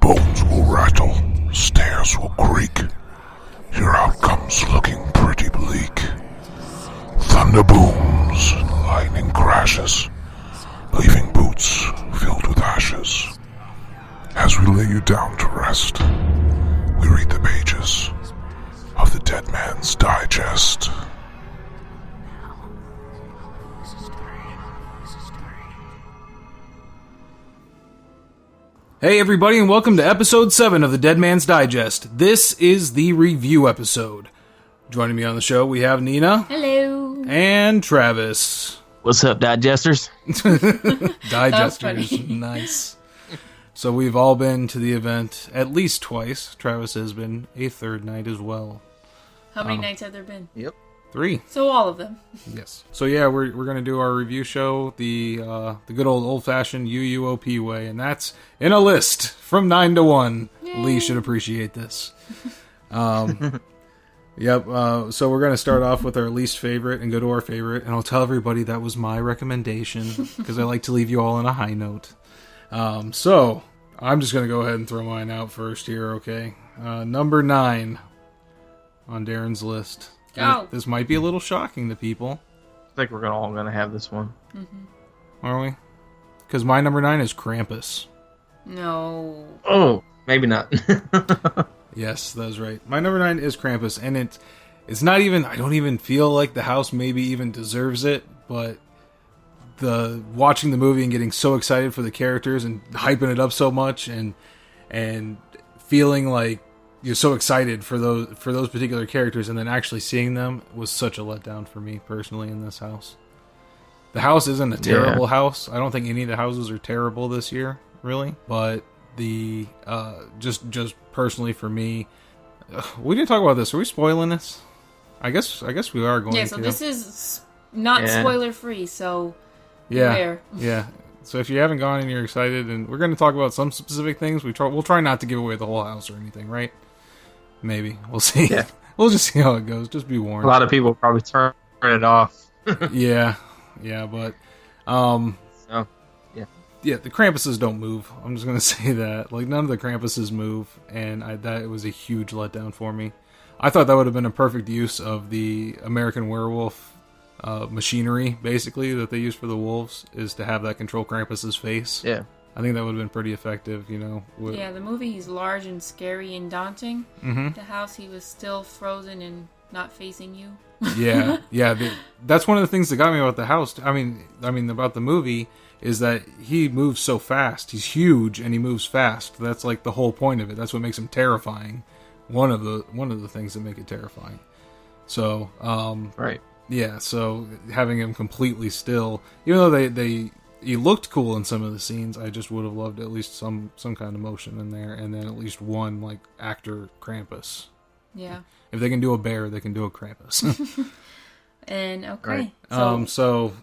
Bones will rattle, stairs will creak. Your outcome's looking pretty bleak. Thunder booms and lightning crashes, leaving boots filled with ashes. As we lay you down to rest, we read the pages of the Dead Man's Digest. Hey everybody, and welcome to episode 7 of the Dead Man's Digest. This is the review episode. Joining me on the show, we have Nina. Hello. And Travis. What's up, Digesters? Digesters, nice. So we've all been to the event at least twice. Travis has been a third night as well. How many nights have there been? Yep. 3. So all of them. Yes. So yeah, we're going to do our review show the good old-fashioned UUOP way, and that's in a list from 9 to 1. Yay. Lee should appreciate this. Yep. So we're going to start off with our least favorite and go to our favorite, and I'll tell everybody that was my recommendation because I like to leave you all on a high note. So I'm just going to go ahead and throw mine out first here, okay? Number 9 on Darren's list. Go. This might be a little shocking to people. I think we're all going to have this one. Mm-hmm. Are we? Because my number 9 is Krampus. No. Oh, maybe not. Yes, that's right. My number 9 is Krampus, and it's not even, I don't even feel like the house maybe even deserves it, but watching the movie and getting so excited for the characters and hyping it up so much and feeling like you're so excited for those particular characters, and then actually seeing them was such a letdown for me personally in this house. The house isn't a terrible house. I don't think any of the houses are terrible this year, really. But the just personally for me, we didn't talk about this. Are we spoiling this? I guess we are going to. Yeah, so this is not spoiler free, so beware. Yeah. So if you haven't gone and you're excited, and we're going to talk about some specific things, we'll try not to give away the whole house or anything, right? Maybe. We'll see. Yeah. We'll just see how it goes. Just be warned. A lot of people probably turn it off. Yeah, but the Krampuses don't move. I'm just gonna say that. Like, none of the Krampuses move, and that was a huge letdown for me. I thought that would have been a perfect use of the American Werewolf machinery, basically, that they use for the wolves, is to have that control Krampus's face. Yeah. I think that would have been pretty effective, you know. Yeah, the movie, he's large and scary and daunting. Mm-hmm. The house, he was still frozen and not facing you. Yeah. That's one of the things that got me about the house. I mean, about the movie, is that he moves so fast. He's huge and he moves fast. That's like the whole point of it. That's what makes him terrifying. One of the things that make it terrifying. So, right. Yeah. So having him completely still, even though he looked cool in some of the scenes, I just would have loved at least some kind of motion in there, and then at least one like actor Krampus. Yeah. If they can do a bear, they can do a Krampus. And okay. Right. So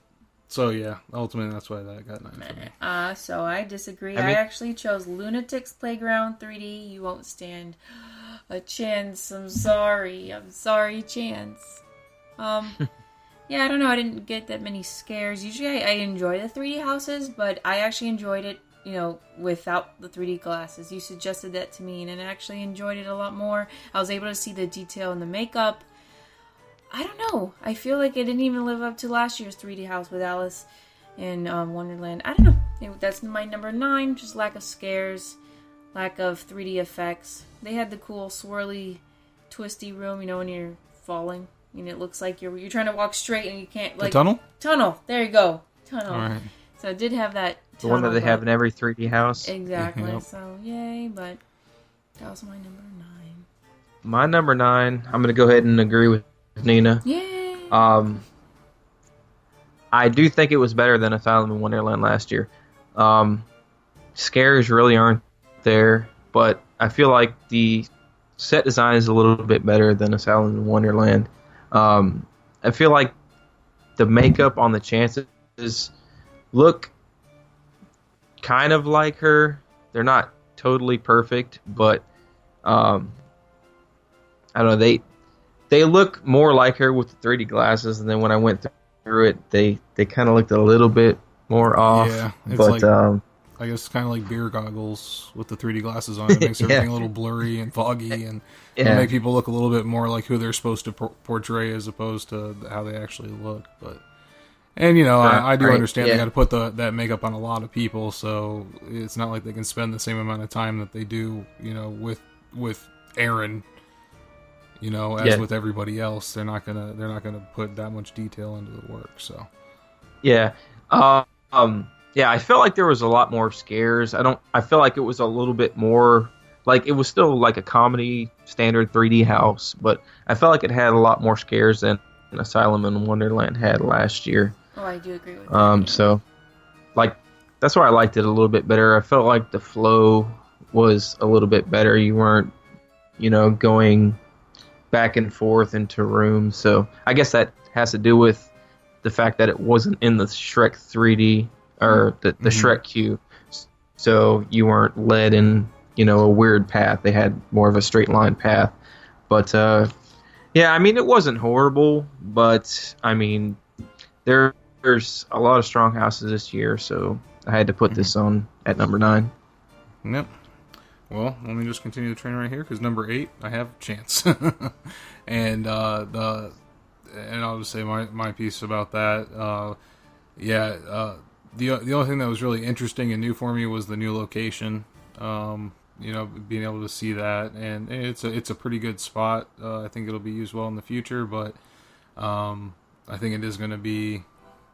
yeah, ultimately that's why that got 9 for me. So I disagree. I actually chose Lunatics Playground 3D. You won't stand a chance. I'm sorry, Chance. Yeah, I don't know. I didn't get that many scares. Usually I enjoy the 3D houses, but I actually enjoyed it, without the 3D glasses. You suggested that to me, and I actually enjoyed it a lot more. I was able to see the detail in the makeup. I don't know. I feel like it didn't even live up to last year's 3D house with Alice in Wonderland. I don't know. That's my number 9. Just lack of scares, lack of 3D effects. They had the cool swirly, twisty room, when you're falling. And it looks like you're trying to walk straight and you can't, like... The tunnel? Tunnel. There you go. Tunnel. All right. So it did have that The one that they have in every 3D house. Exactly. Yep. So, yay, but that was my number 9. My number 9, I'm going to go ahead and agree with Nina. Yay! I do think it was better than Asylum in Wonderland last year. Scares really aren't there, but I feel like the set design is a little bit better than Asylum in Wonderland. I feel like the makeup on the Chances look kind of like her. They're not totally perfect, but I don't know. They look more like her with the 3D glasses, and then when I went through it, they kind of looked a little bit more off. Yeah, it's but I guess kind of like beer goggles with the 3D glasses on. It makes everything a little blurry and foggy, and it'll make people look a little bit more like who they're supposed to portray as opposed to how they actually look. But and I do understand they got to put that makeup on a lot of people, so it's not like they can spend the same amount of time that they do, with Aaron. As with everybody else, they're not gonna put that much detail into the work. So yeah. Yeah, I felt like there was a lot more scares. I feel like it was a little bit more, like it was still like a comedy standard 3D house, but I felt like it had a lot more scares than Asylum in Wonderland had last year. Oh, I do agree with that. So, like, that's why I liked it a little bit better. I felt like the flow was a little bit better. You weren't, going back and forth into rooms. So I guess that has to do with the fact that it wasn't in the Shrek 3D or the Shrek queue, so you weren't led in a weird path. They had more of a straight line path. But yeah, I mean, it wasn't horrible, but I mean, there's a lot of strong houses this year, so I had to put this on at number 9. Yep. Well, let me just continue the train right here because number 8, I have Chance, and I'll just say my piece about that. The only thing that was really interesting and new for me was the new location. Being able to see that, and it's a pretty good spot. I think it'll be used well in the future, but I think it is going to be.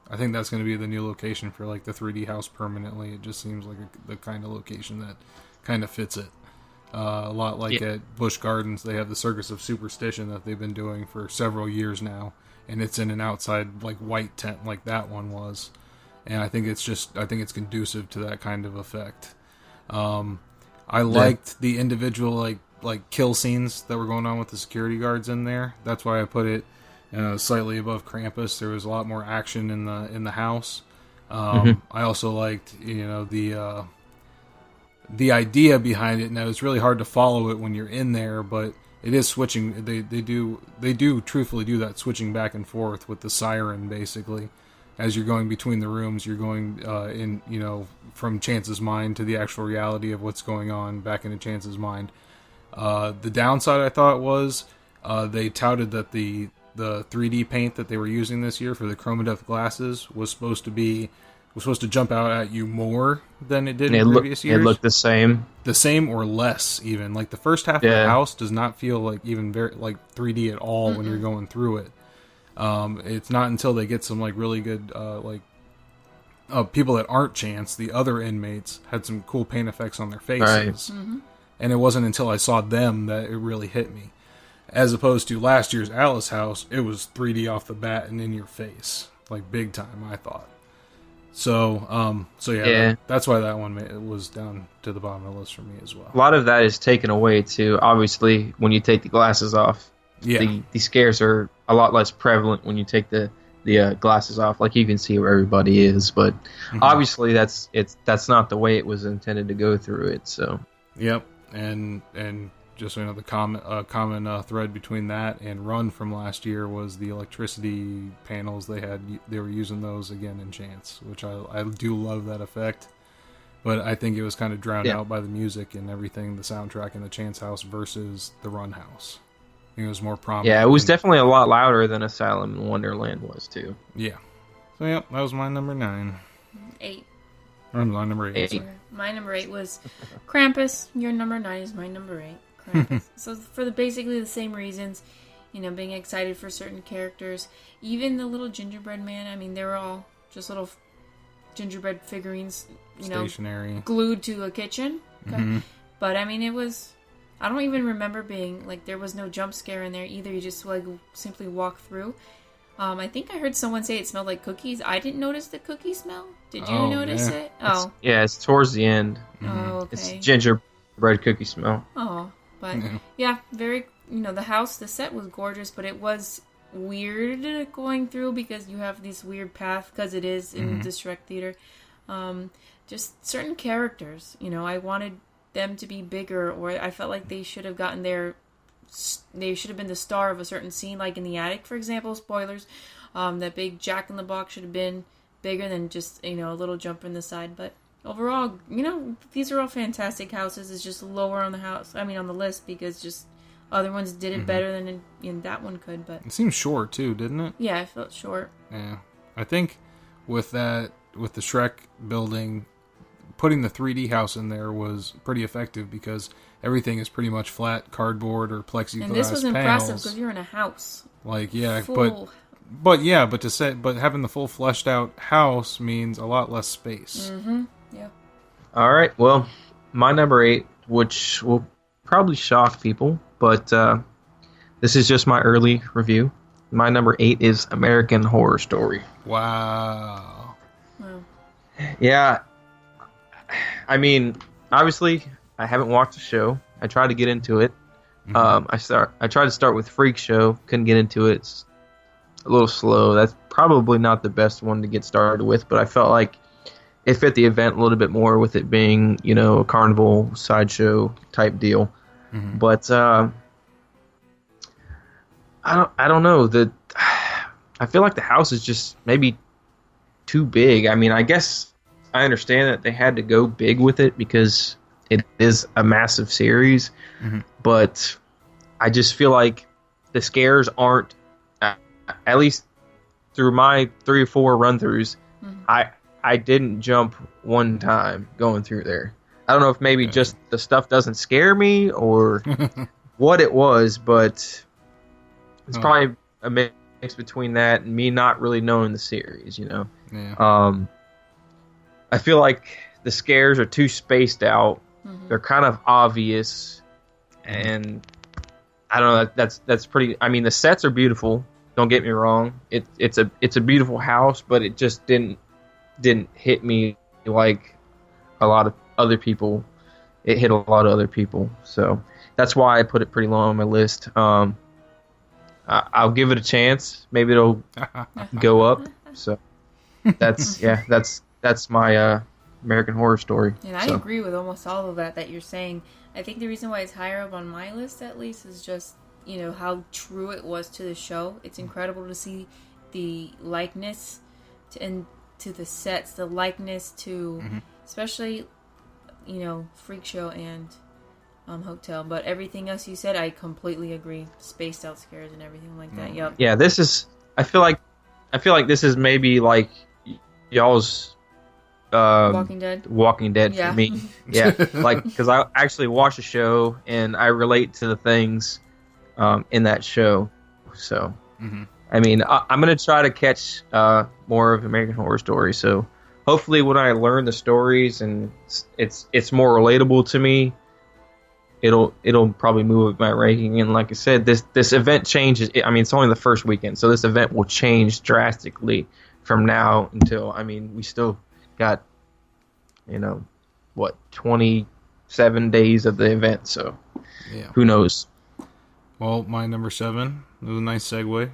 I think that's going to be the new location for like the 3D house permanently. It just seems like the kind of location that kind of fits it. A lot like at Busch Gardens, they have the Circus of Superstition that they've been doing for several years now, and it's in an outside like white tent like that one was. And I think it's conducive to that kind of effect. I liked the individual like kill scenes that were going on with the security guards in there. That's why I put it slightly above Krampus. There was a lot more action in the house. I also liked the idea behind it. Now it's really hard to follow it when you're in there, but it is switching. They do truthfully do that switching back and forth with the siren basically. As you're going between the rooms, you're going from Chance's mind to the actual reality of what's going on back into Chance's mind. The downside I thought was they touted that the 3D paint that they were using this year for the Chromadeath glasses was supposed to jump out at you more than it did in previous years. It looked the same or less even. Like the first half of the house does not feel like even very like 3D at all when you're going through it. It's not until they get some like really good people that aren't Chance, the other inmates, had some cool paint effects on their faces. Right. And it wasn't until I saw them that it really hit me. As opposed to last year's Alice house, it was 3D off the bat and in your face, like big time, I thought. So that's why that one was down to the bottom of the list for me as well. A lot of that is taken away too. Obviously, when you take the glasses off, the scares are a lot less prevalent when you take the glasses off. Like you can see where everybody is, but obviously that's not the way it was intended to go through it. So yep, and just so you know, the common thread between that and Run from last year was the electricity panels they had. They were using those again in Chance, which I do love that effect. But I think it was kind of drowned out by the music and everything, the soundtrack in the Chance house versus the Run house. I think it was more prominent. Yeah, it was definitely a lot louder than Asylum in Wonderland was too. Yeah. So that was my number 9. 8. Or my number 8. My number 8 was Krampus. Your number 9 is my number 8. Krampus. So for basically the same reasons, being excited for certain characters. Even the little gingerbread man, I mean, they were all just little gingerbread figurines, stationary, glued to a kitchen. Okay? But I mean, I don't even remember being like there was no jump scare in there either. You just like simply walk through. I think I heard someone say it smelled like cookies. I didn't notice the cookie smell. Did you notice it? It's towards the end. Oh, okay. It's gingerbread cookie smell. Oh, but very. The set was gorgeous, but it was weird going through because you have this weird path because it is in the Shrek Theater. Just certain characters, I wanted them to be bigger, or I felt like they should have gotten they should have been the star of a certain scene, like in the attic, for example. Spoilers. That big Jack in the Box should have been bigger than just a little jump in the side. But overall, these are all fantastic houses. It's just lower on the list because just other ones did it better than that one could. But it seems short too, didn't it? Yeah, I felt short. Yeah, I think with the Shrek building, putting the 3D house in there was pretty effective because everything is pretty much flat cardboard or plexiglass And this was panels. impressive because you're in a house. Like, yeah, Full. but having the full fleshed out house means a lot less space. Mm-hmm. Yeah. All right. Well, my number 8, which will probably shock people, but this is just my early review. My number 8 is American Horror Story. Wow. Yeah. I mean, obviously, I haven't watched the show. I tried to get into it. Mm-hmm. I tried to start with Freak Show. Couldn't get into it. It's a little slow. That's probably not the best one to get started with, but I felt like it fit the event a little bit more with it being, a carnival sideshow type deal. Mm-hmm. But I don't know. I feel like the house is just maybe too big. I mean, I guess I understand that they had to go big with it because it is a massive series, but I just feel like the scares aren't, at least through my 3 or 4 run-throughs, I didn't jump one time going through there. I don't know if maybe just the stuff doesn't scare me or what it was, but it's probably a mix between that and me not really knowing the series, Yeah. I feel like the scares are too spaced out. They're kind of obvious, and I don't know. That's pretty. I mean, the sets are beautiful. Don't get me wrong. It's a beautiful house, but it just didn't hit me like a lot of other people. It hit a lot of other people, so that's why I put it pretty low on my list. I'll give it a chance. Maybe it'll go up. So that's my American Horror Story. And I agree with almost all of that you're saying. I think the reason why it's higher up on my list, at least, is just, how true it was to the show. It's incredible to see the likeness to the sets, the likeness to, especially, Freak Show and Hotel. But everything else you said, I completely agree. Spaced out scares and everything like that. Yep. Yeah, this is. I feel like this is maybe like y'all's. Walking Dead for me. Yeah, like because I actually watch the show and I relate to the things in that show. So, I mean, I'm gonna try to catch more of American Horror Story. So, hopefully, when I learn the stories and it's more relatable to me, it'll probably move up my ranking. And like I said, this event changes. I mean, it's only the first weekend, so this event will change drastically from now until. I mean, we still got 27 days of the event, so who knows. Well, my number 7, it was a nice segue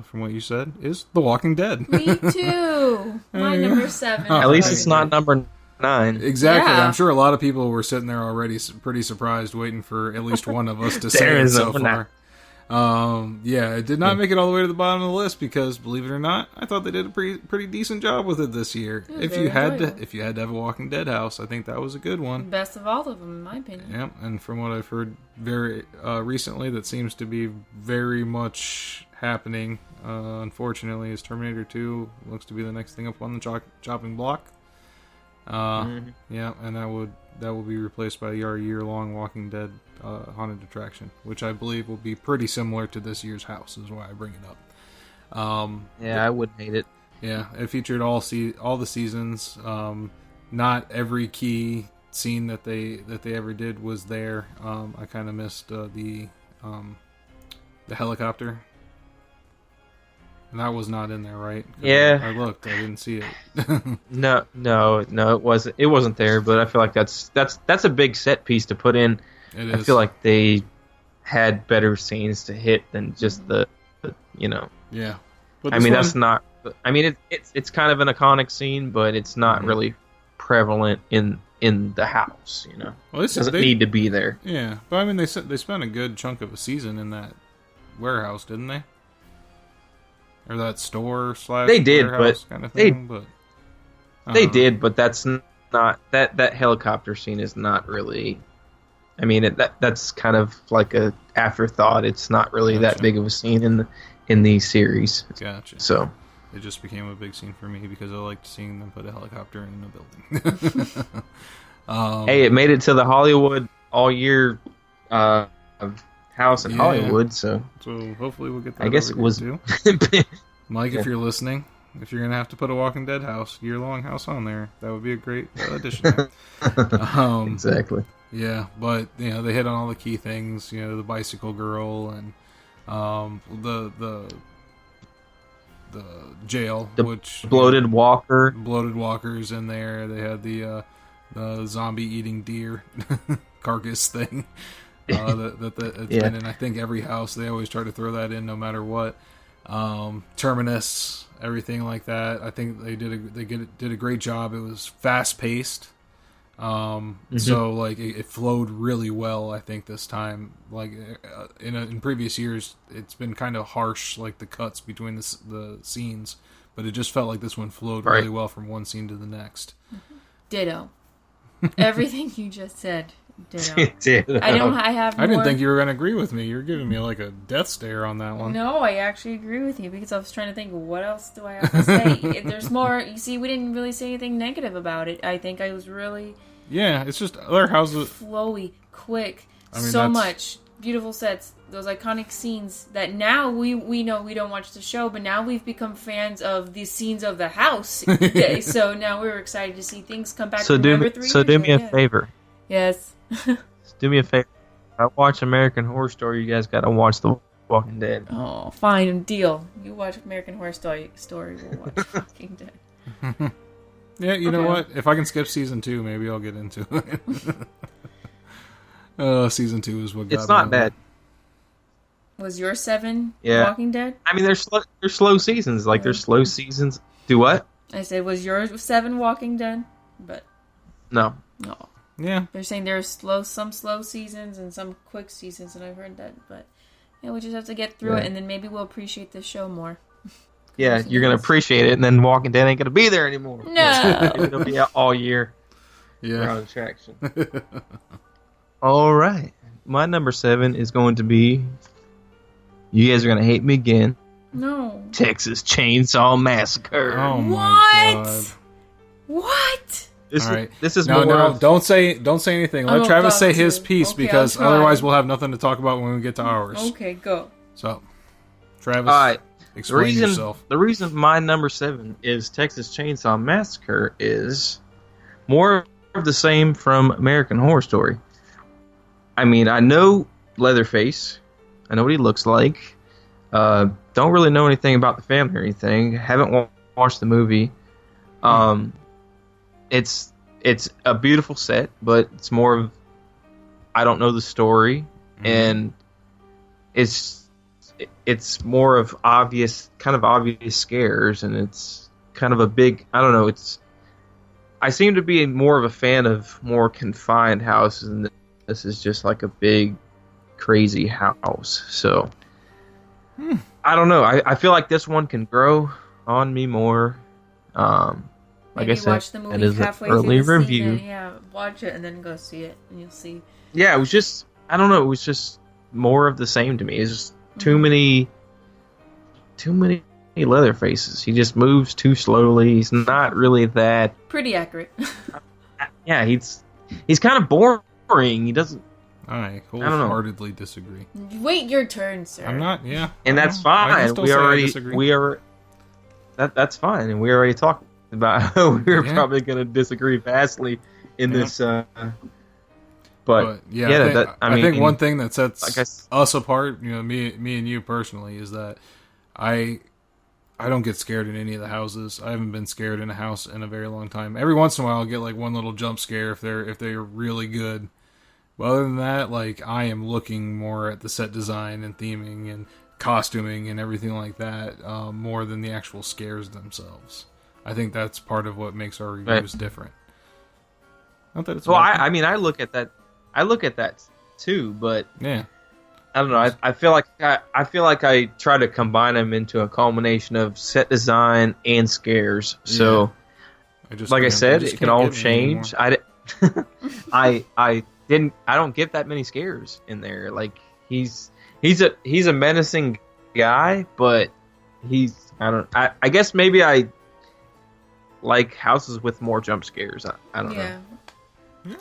from what you said, is The Walking Dead. Me too. My number 7. At least it's not number 9. Exactly. Yeah. I'm sure a lot of people were sitting there already pretty surprised, waiting for at least one of us to say it so far. It did not make it all the way to the bottom of the list because, believe it or not, I thought they did a pretty decent job with it this year. If you had to have a Walking Dead house, I think that was a good one. Best of all of them, in my opinion. Yep, and from what I've heard very recently, that seems to be very much happening. Unfortunately, is Terminator 2 looks to be the next thing up on the chopping block. Yeah, and that will be replaced by our year-long Walking Dead haunted attraction, which I believe will be pretty similar to this year's house, is why I bring it up. I wouldn't hate it. Yeah, it featured all the seasons. Not every key scene that they ever did was there. I kind of missed the helicopter. And that was not in there, right? Yeah. I looked. I didn't see it. No, it wasn't. It wasn't there. But I feel like that's a big set piece to put in. It is. I feel like they had better scenes to hit than just the. Yeah. I mean, that's not. I mean, it's kind of an iconic scene, but it's not really prevalent in the house. Well, it doesn't need to be there. Yeah, but I mean, they spent a good chunk of a season in that warehouse, didn't they? Or that store / they did, warehouse but kind of thing, but they did, but that's not that helicopter scene is not really. I mean, that's kind of like a afterthought. It's not really that big of a scene in the series. Gotcha. So it just became a big scene for me because I liked seeing them put a helicopter in a building. Hey, it made it to the Hollywood all year house in Hollywood. So hopefully we'll get that. I guess it was too. Mike, if you're listening, if you're gonna have to put a Walking Dead year-long house on there, that would be a great addition. Exactly. Yeah, but they hit on all the key things. The bicycle girl and the jail, which bloated walkers in there. They had the zombie eating deer carcass thing. It's been in I think every house. They always try to throw that in no matter what. Terminus, everything like that. I think they did a great job. It was fast paced. So like it flowed really well. I think this time, like in previous years, it's been kind of harsh, like the cuts between the scenes. But it just felt like this one flowed really well from one scene to the next. Ditto. Everything you just said. Ditto. I didn't think you were going to agree with me. You're giving me like a death stare on that one. No, I actually agree with you because I was trying to think, what else do I have to say? There's more. You see, we didn't really say anything negative about it. I think I was really... Yeah, it's just other houses... flowy, quick, much. Beautiful sets, those iconic scenes that now we know we don't watch the show, but now we've become fans of the scenes of the house. So now we're excited to see things come back. So do me a favor. Yes. Do me a favor. I watch American Horror Story. You guys got to watch The Walking Dead. Oh, fine, deal. You watch American Horror Story. We'll watch Walking Dead. Yeah, you know what? If I can skip season 2, maybe I'll get into it. Season 2 is what got me. It's not bad. Was your 7 Walking Dead? I mean, there's slow seasons. Like, there's slow seasons. Do what? I said, was your 7 Walking Dead? But no. No. Yeah. They're saying there's some slow seasons and some quick seasons, and I've heard that. But yeah, we just have to get through it, and then maybe we'll appreciate the show more. Yeah, you're going to appreciate it, and then Walking Dead ain't going to be there anymore. No! It'll be out all year. Yeah. Attraction. All right. My number 7 is going to be... You guys are going to hate me again. No. Texas Chainsaw Massacre. Oh, my God. What? This is more... No, don't say anything. Let Travis say his piece, because otherwise we'll have nothing to talk about when we get to ours. Okay, go. So, Travis... All right. Explain yourself. The reason my number 7 is Texas Chainsaw Massacre is more of the same from American Horror Story. I mean, I know Leatherface. I know what he looks like. Don't really know anything about the family or anything. Haven't watched the movie. It's a beautiful set, but it's more of I don't know the story, and it's more of obvious scares, and it's kind of a big, I don't know, I seem to be more of a fan of more confined houses, and this is just like a big, crazy house. So, I don't know. I feel like this one can grow on me more. Like I said, watch the movie it is halfway an early through the review. season. Yeah, watch it and then go see it, and you'll see. Yeah, it was just, I don't know, it was just more of the same to me. It's just too many Leatherfaces. He just moves too slowly. He's not really that... Pretty accurate. Yeah, he's kind of boring. He doesn't... I wholeheartedly disagree. Wait your turn, sir. I'm not, yeah. And that's fine. That's fine. And we already talked about how we were probably going to disagree vastly in this... But yeah, I think one thing that sets us apart, me and you personally, is that I don't get scared in any of the houses. I haven't been scared in a house in a very long time. Every once in a while, I'll get like one little jump scare if they're really good. But other than that, like I am looking more at the set design and theming and costuming and everything like that more than the actual scares themselves. I think that's part of what makes our reviews different. Not that it's I mean, I look at that too, but yeah, I don't know. I feel like I try to combine them into a culmination of set design and scares. So like I said, just it can can't all get me change. anymore. I don't get that many scares in there. Like he's a menacing guy, but I guess maybe I like houses with more jump scares. I don't know. Yeah.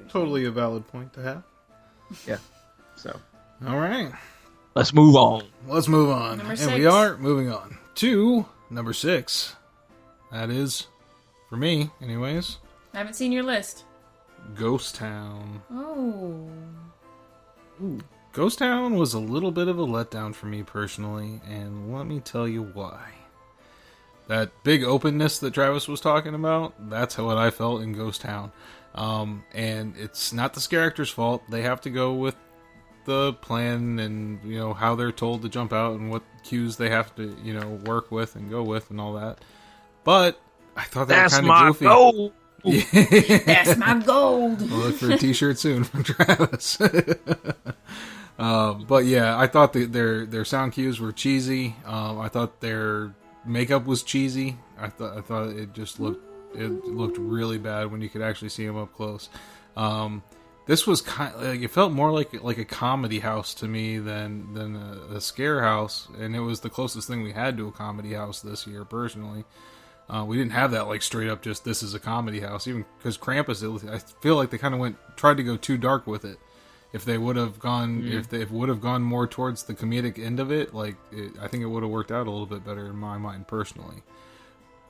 Totally a valid point to have. Yeah. So. All right. Let's move on. Number 6. And we are moving on to number 6. That is, for me, anyways, I haven't seen your list. Ghost Town. Oh. Ooh. Ghost Town was a little bit of a letdown for me personally, and let me tell you why. That big openness that Travis was talking about, that's what I felt in Ghost Town. And it's not the scare actor's fault. They have to go with the plan and, you know, how they're told to jump out and what cues they have to, you know, work with and go with and all that. But I thought that was kind of goofy. Gold. That's my gold. We'll look for a t-shirt soon from Travis. But yeah, I thought their sound cues were cheesy. I thought their makeup was cheesy. I thought it just looked really bad when you could actually see them up close. This was kind of, like, it felt more like a comedy house to me than a scare house, and it was the closest thing we had to a comedy house this year personally. We didn't have that, like, straight up just this is a comedy house, even because Krampus, I feel like they kind of tried to go too dark with it. If they would have gone, if they would have gone more towards the comedic end of it, I think it would have worked out a little bit better in my mind personally.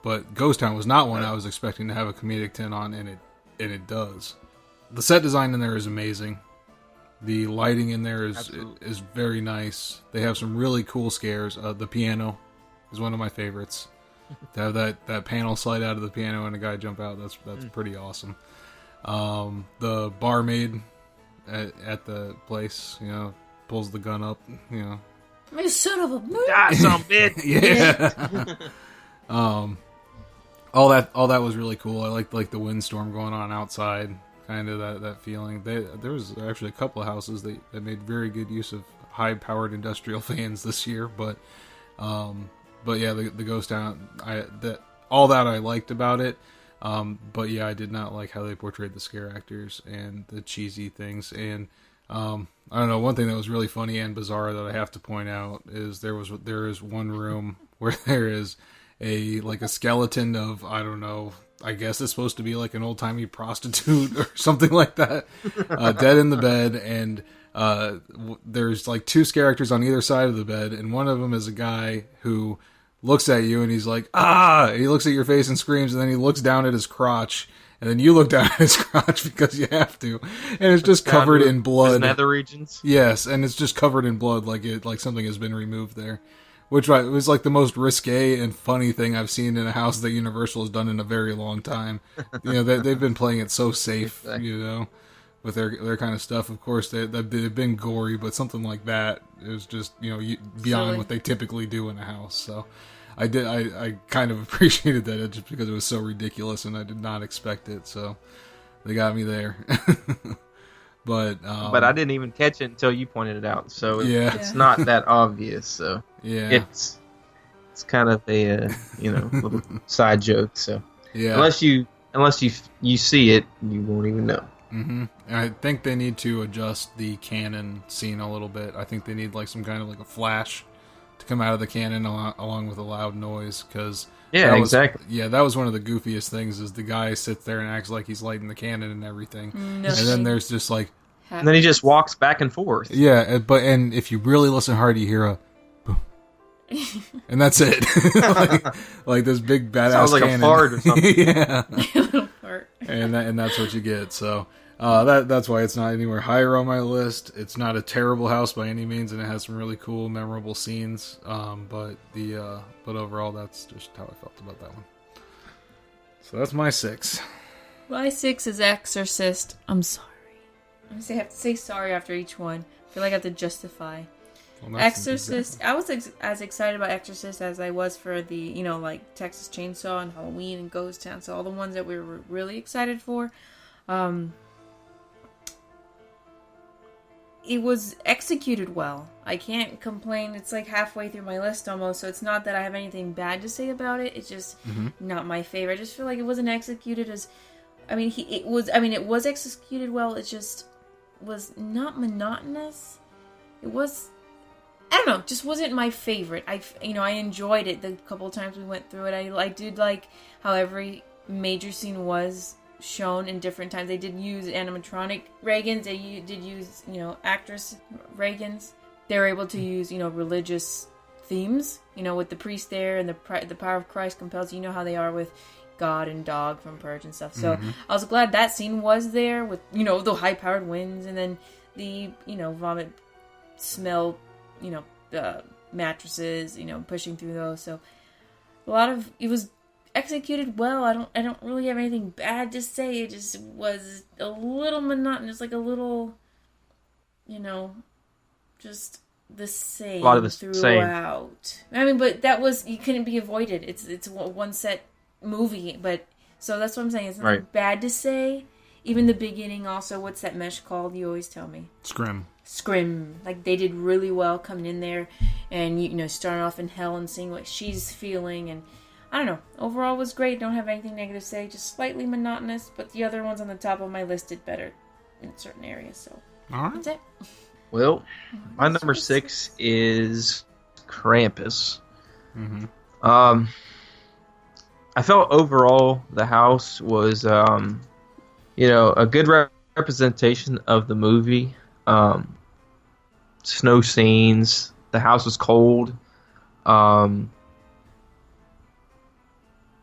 But Ghost Town was not one I was expecting to have a comedic tint on, and it does. The set design in there is amazing. The lighting in there is very nice. They have some really cool scares. The piano is one of my favorites. To have that panel slide out of the piano and a guy jump out, that's pretty awesome. The barmaid at the place, you know, pulls the gun up, you know. You son of a bitch. Die some bitch. Yeah. All that was really cool. I liked the windstorm going on outside, kind of that feeling. There was actually a couple of houses that made very good use of high-powered industrial fans this year, but yeah, the Ghost Town, all that I liked about it. But yeah, I did not like how they portrayed the scare actors and the cheesy things. And I don't know, one thing that was really funny and bizarre that I have to point out is there is one room where there is a skeleton of, I don't know, I guess it's supposed to be like an old-timey prostitute or something like that, dead in the bed, and there's like two scare actors on either side of the bed, and one of them is a guy who looks at you and he's like, ah! And he looks at your face and screams, and then he looks down at his crotch, and then you look down at his crotch because you have to, and it's just covered in blood. Nether regions? Yes, and it's just covered in blood, like something has been removed there. Which was like the most risque and funny thing I've seen in a house that Universal has done in a very long time. You know, they've been playing it so safe, you know, with their kind of stuff. Of course, they've been gory, but something like that is just, you know, beyond what they typically do in a house. So I kind of appreciated that just because it was so ridiculous and I did not expect it. So they got me there. But I didn't even catch it until you pointed it out. So it's Yeah. not that obvious. So yeah, it's kind of a little side joke. So yeah, unless you see it, you won't even know. Mm-hmm. I think they need to adjust the cannon scene a little bit. I think they need like some kind of like a flash to come out of the cannon along with a loud noise, because exactly. That was one of the goofiest things, is the guy sits there and acts like he's lighting the cannon and everything. No. And then there's just like, and then he just walks back and forth. Yeah, and if you really listen hard, you hear a boom. And that's it. like this big badass sounds like cannon. a fart or something. Yeah. Little fart. And that's what you get. So that's why it's not anywhere higher on my list. It's not a terrible house by any means, and it has some really cool, memorable scenes. But overall, that's just how I felt about that one. So that's my 6. My 6 is Exorcist. I'm sorry. I have to say sorry after each one. I feel like I have to justify. Well, Exorcist. I was as excited about Exorcist as I was for the, like Texas Chainsaw and Halloween and Ghost Town. So all the ones that we were really excited for. it was executed well. I can't complain. It's like halfway through my list almost, so it's not that I have anything bad to say about it. It's just not my favorite. I just feel like it wasn't executed as... it was executed well. It just was not monotonous. It was... I don't know, just wasn't my favorite. I enjoyed it the couple of times we went through it. I did like how every major scene was shown in different times. They did use animatronic Reagans. They did use, actress Reagans. They were able to use, religious themes, with the priest there and the power of Christ compels. You know how they are with God and Dog from Purge and stuff. So I was glad that scene was there with, the high-powered winds and then the, vomit smell, the mattresses, pushing through those. So it was executed well. I don't really have anything bad to say. It just was a little monotonous, like a little, just the same a lot of the throughout. Same. But that was, you couldn't be avoided. It's one set movie, but so that's what I'm saying. It's not bad to say. Even the beginning also, what's that mesh called? You always tell me. Scrim. Like, they did really well coming in there and, starting off in hell and seeing what she's feeling. And, I don't know. Overall was great. Don't have anything negative to say. Just slightly monotonous. But the other ones on the top of my list did better in certain areas. So, all right. That's it. Well, my number 6 is Krampus. I felt overall the house was... a good representation of the movie. Snow scenes. The house was cold.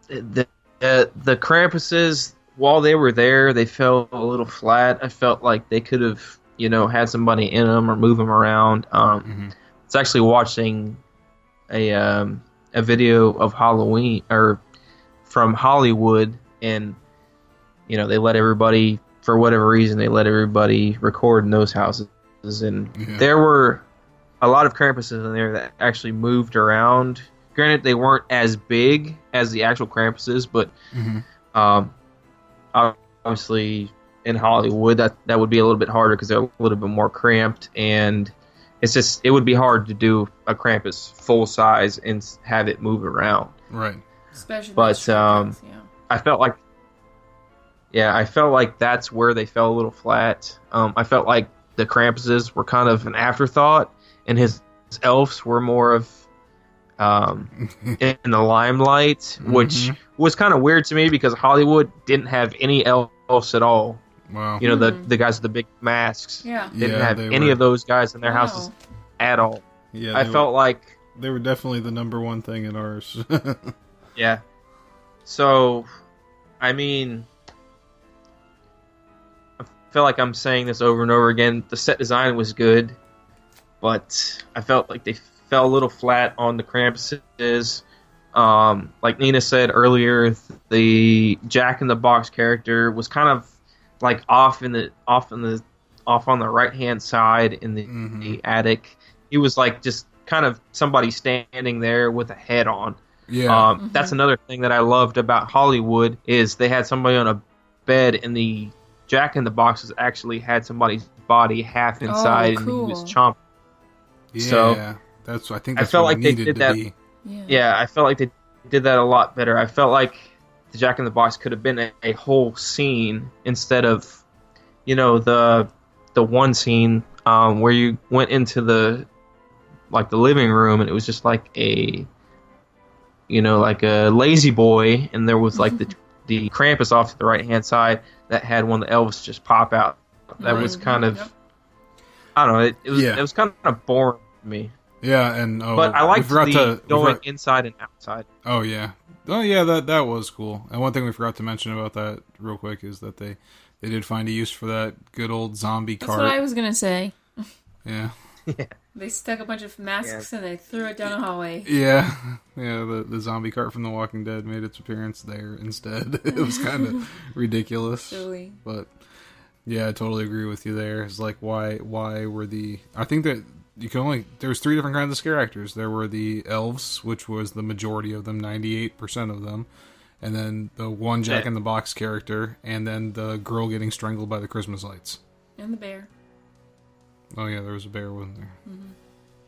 The Krampuses, while they were there, they felt a little flat. I felt like they could have, had somebody in them or move them around. It's actually watching a video of Halloween or from Hollywood, and they let everybody, for whatever reason, they let everybody record in those houses. And there were a lot of Krampuses in there that actually moved around. Granted, they weren't as big as the actual Krampuses, but obviously in Hollywood, that would be a little bit harder because they're a little bit more cramped. And it would be hard to do a Krampus full size and have it move around. Right. Especially I felt like... Yeah, I felt like that's where they fell a little flat. I felt like the Krampuses were kind of an afterthought, and his elves were more of in the limelight, which was kind of weird to me because Hollywood didn't have any elves at all. Wow. The guys with the big masks. Yeah. Didn't have any of those guys in their houses at all. Yeah, I felt like... They were definitely the number one thing in ours. Yeah. So, I mean... I feel like I'm saying this over and over again. The set design was good, but I felt like they fell a little flat on the Krampuses. Like Nina said earlier, the Jack in the Box character was kind of like off on the right hand side in the attic. He was like just kind of somebody standing there with a head on. Yeah. That's another thing that I loved about Hollywood is they had somebody on a bed in the Jack in the Boxes actually had somebody's body half inside and he was chomping. Yeah, so I think that's I felt what like they needed did to that. be. Yeah, I felt like they did that a lot better. I felt like the Jack in the Box could have been a whole scene instead of, the one scene where you went into the living room and it was just like a lazy boy, and there was like the Krampus off to the right hand side that had one of the elves just pop out. That was kind of, I don't know, it was kind of boring to me. Yeah, and but I liked going inside and outside. Oh yeah, that was cool. And one thing we forgot to mention about that real quick is that they did find a use for that good old zombie cart. That's what I was gonna say. Yeah. They stuck a bunch of masks and they threw it down a hallway. Yeah, the zombie cart from The Walking Dead made its appearance there instead. It was kind of ridiculous. Silly. But yeah, I totally agree with you there. It's like why were I think that there's 3 different kinds of scare actors. There were the elves, which was the majority of them, 98% of them, and then the one Jack in the Box character, and then the girl getting strangled by the Christmas lights. And the bear. Oh yeah, there was a bear, wasn't there?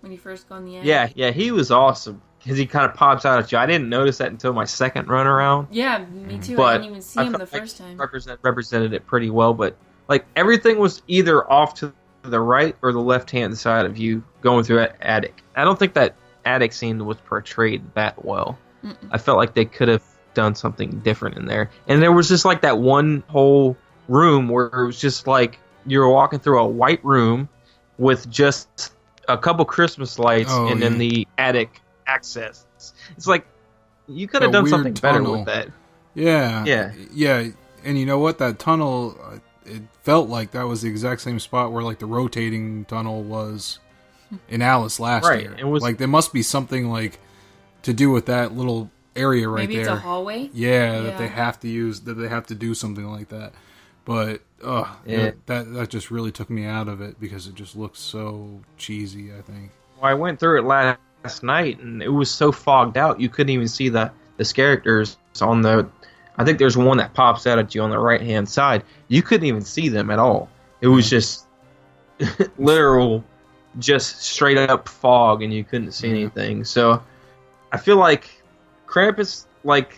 When you first go in the attic. Yeah, he was awesome because he kind of pops out at you. I didn't notice that until my second run around. Yeah, me too. But I didn't even see him the first time. Represented it pretty well, but like everything was either off to the right or the left-hand side of you going through that attic. I don't think that attic scene was portrayed that well. I felt like they could have done something different in there. And there was just like that one whole room where it was just like you were walking through a white room with just a couple Christmas lights and then the attic access. It's like you could have done something better with that. Yeah. And you know what? That tunnel, it felt like that was the exact same spot where like the rotating tunnel was in Alice last year. It was like there must be something like to do with that little area right there. Maybe it's a hallway. Yeah, that they have to use, that they have to do something like that. But that just really took me out of it because it just looks so cheesy, I think. Well, I went through it last night and it was so fogged out you couldn't even see the characters on the. I think there's one that pops out at you on the right hand side. You couldn't even see them at all. It was just literal, just straight up fog, and you couldn't see anything. So I feel like Krampus, like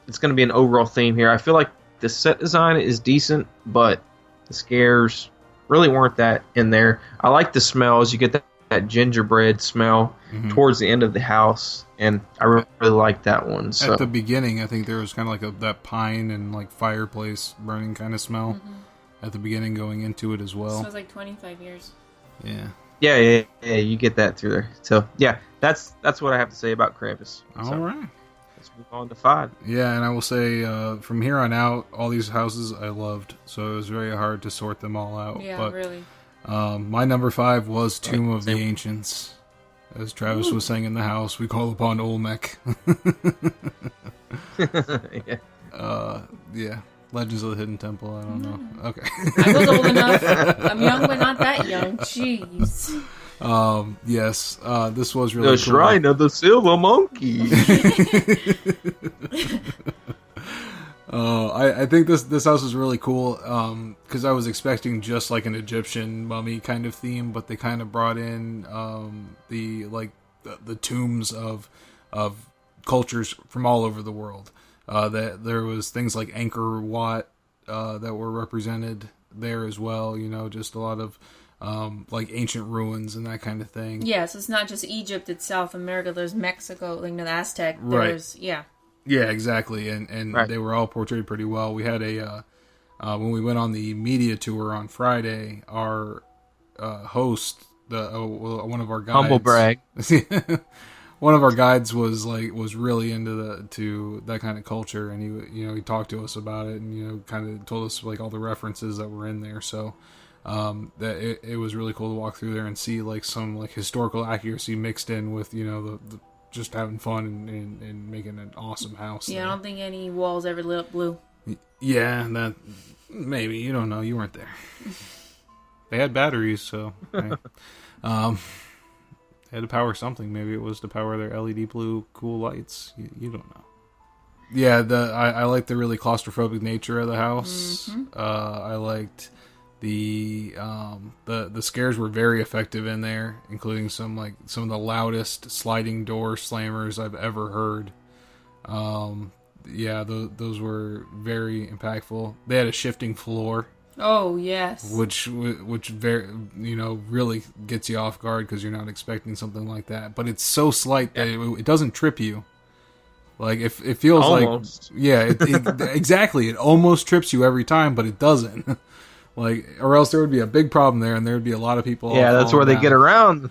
it's going to be an overall theme here. I feel like the set design is decent, but the scares really weren't that in there. I like the smells. You get that gingerbread smell towards the end of the house, and I really like that one. So. At the beginning, I think there was kind of like that pine and like fireplace burning kind of smell at the beginning going into it as well. It smells like 25 years. Yeah. Yeah, you get that through there. So, yeah, that's what I have to say about Krampus. All right. Let's move on to 5. Yeah, and I will say, from here on out, all these houses I loved, so it was very hard to sort them all out. Yeah, but, really. My number 5 was Tomb of the Ancients. As Travis was saying in the house, we call upon Olmec. Yeah. Legends of the Hidden Temple, I don't know. Okay. I was old enough. I'm young, but not that young. Jeez. Yes, this was really the cool. Shrine of the Silver Monkey. I think this house is really cool because I was expecting just like an Egyptian mummy kind of theme, but they kind of brought in the tombs of cultures from all over the world. That there was things like Angkor Wat that were represented there as well. You know, just a lot of like ancient ruins and that kind of thing. Yeah, so it's not just Egypt; it's South America. There's Mexico, like the Aztec. There's Yeah, exactly, and they were all portrayed pretty well. We had when we went on the media tour on Friday, our host, one of our guides, humble brag. One of our guides was really into that kind of culture, and he talked to us about it, and kind of told us like all the references that were in there. So that it was really cool to walk through there and see like some like historical accuracy mixed in with the just having fun and making an awesome house. Yeah, there. I don't think any walls ever lit up blue. Yeah, that maybe, you don't know, you weren't there. They had batteries, so they had to power something. Maybe it was to power their LED blue cool lights. You don't know. Yeah, I like the really claustrophobic nature of the house. I liked the scares were very effective in there, including some of the loudest sliding door slammers I've ever heard. Those were very impactful. They had a shifting floor. Oh yes, which very really gets you off guard because you're not expecting something like that. But it's so slight that it doesn't trip you. Like it feels almost. Exactly. It almost trips you every time, but it doesn't. Like, or else there would be a big problem there, and there would be a lot of people. Yeah, that's where they get around.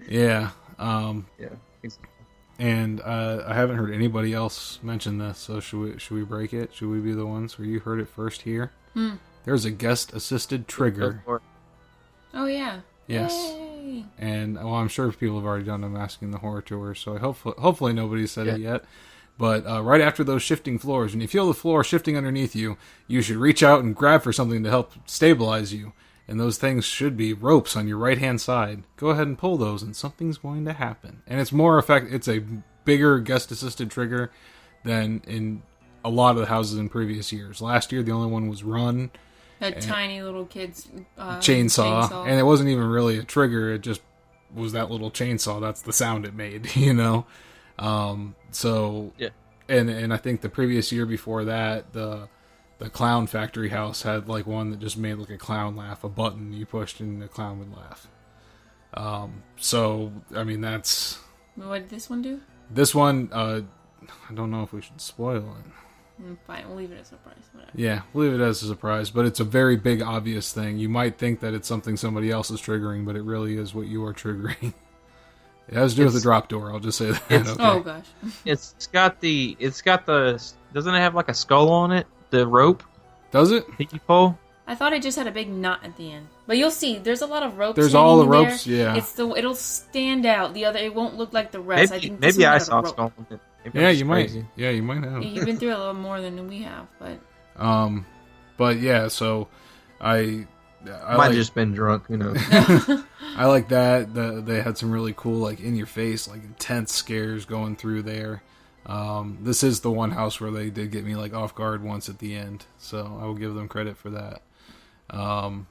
Yeah. Exactly. And I haven't heard anybody else mention this, so should we break it? Should we be the ones where you heard it first here? There's a guest-assisted trigger. Oh yeah. Yes. Yay. And I'm sure people have already done a Masking the Horror tour, so hopefully nobody said it yet. But right after those shifting floors, when you feel the floor shifting underneath you, you should reach out and grab for something to help stabilize you. And those things should be ropes on your right-hand side. Go ahead and pull those, and something's going to happen. And it's more effective. It's a bigger guest-assisted trigger than in a lot of the houses in previous years. Last year, the only one was Run, A tiny little kid's chainsaw, and it wasn't even really a trigger. It just was that little chainsaw. That's the sound it made, you know. So yeah, and I think the previous year before that, the Clown Factory house had like one that just made like a clown laugh, a button you pushed and the clown would laugh. So I mean that's. What did this one do? This one, I don't know if we should spoil it. Fine, we'll leave it as a surprise. Whatever. Yeah, we'll leave it as a surprise, but it's a very big, obvious thing. You might think that it's something somebody else is triggering, but it really is what you are triggering. It has to do with the drop door, I'll just say that. Okay. Oh, gosh. It's got the, doesn't it have like a skull on it? The rope? Does it? Hickey pole? I thought it just had a big knot at the end. But you'll see, there's a lot of ropes. There's all the ropes, there. yeah. It'll stand out. It won't look like the rest. Maybe I saw a skull on it. Yeah, you might. Yeah, you might have. Yeah, you've been through a little more than we have, but. But yeah, so I might have just been drunk, you know. I like that. They had some really cool, like in your face, like intense scares going through there. This is the one house where they did get me like off guard once at the end, so I will give them credit for that. And